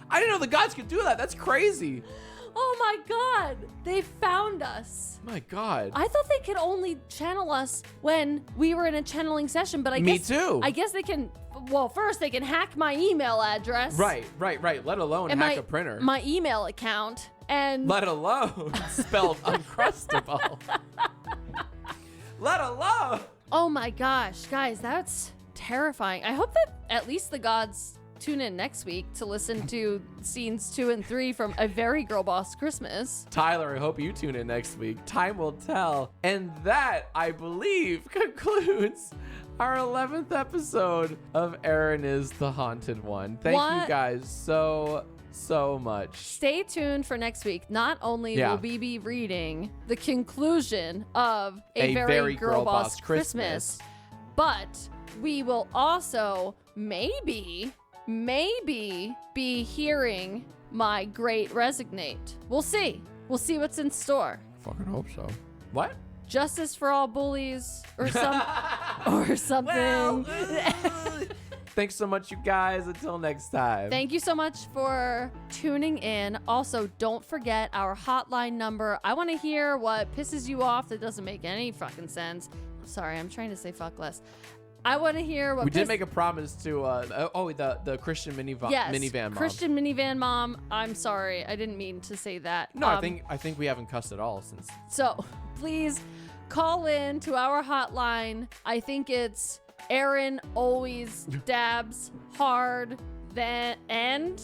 I didn't know the gods could do that. That's crazy. Oh my God! They found us. My God. I thought they could only channel us when we were in a channeling session, but I Me guess too. I guess they can. Well, first they can hack my email address. Right. Let alone And hack a printer. My email account and. Let alone spelled uncrustable. Let alone. Oh my gosh, guys, that's terrifying. I hope that at least the gods tune in next week to listen to scenes 2 and 3 from A Very Girlboss Christmas. Tyler, I hope you tune in next week. Time will tell. And that, I believe, concludes our 11th episode of Erin is the Haunted One. Thank you guys so much. Stay tuned for next week. Not only will we be reading the conclusion of A Very Girlboss Christmas, but we will also maybe be hearing my great resignate. We'll see. We'll see what's in store. Fucking hope so. What? Justice for all bullies or something. Well, thanks so much, you guys. Until next time. Thank you so much for tuning in. Also, don't forget our hotline number. I want to hear what pisses you off that doesn't make any fucking sense. Sorry, I'm trying to say fuck less. I want to hear what we did make a promise to the Christian minivan mom. Christian minivan mom. I'm sorry, I didn't mean to say that. No, I think we haven't cussed at all since. So please call in to our hotline. I think it's Erin always dabs hard and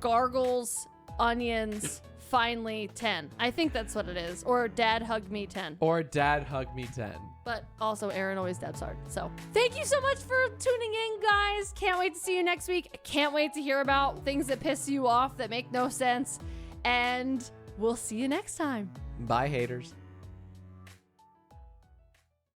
gargles onions. Finally 10. I think that's what it is. Or Dad Hug Me 10. Or Dad Hug Me 10. But also Erin always dabs hard. So thank you so much for tuning in, guys. Can't wait to see you next week. Can't wait to hear about things that piss you off that make no sense. And we'll see you next time. Bye, haters.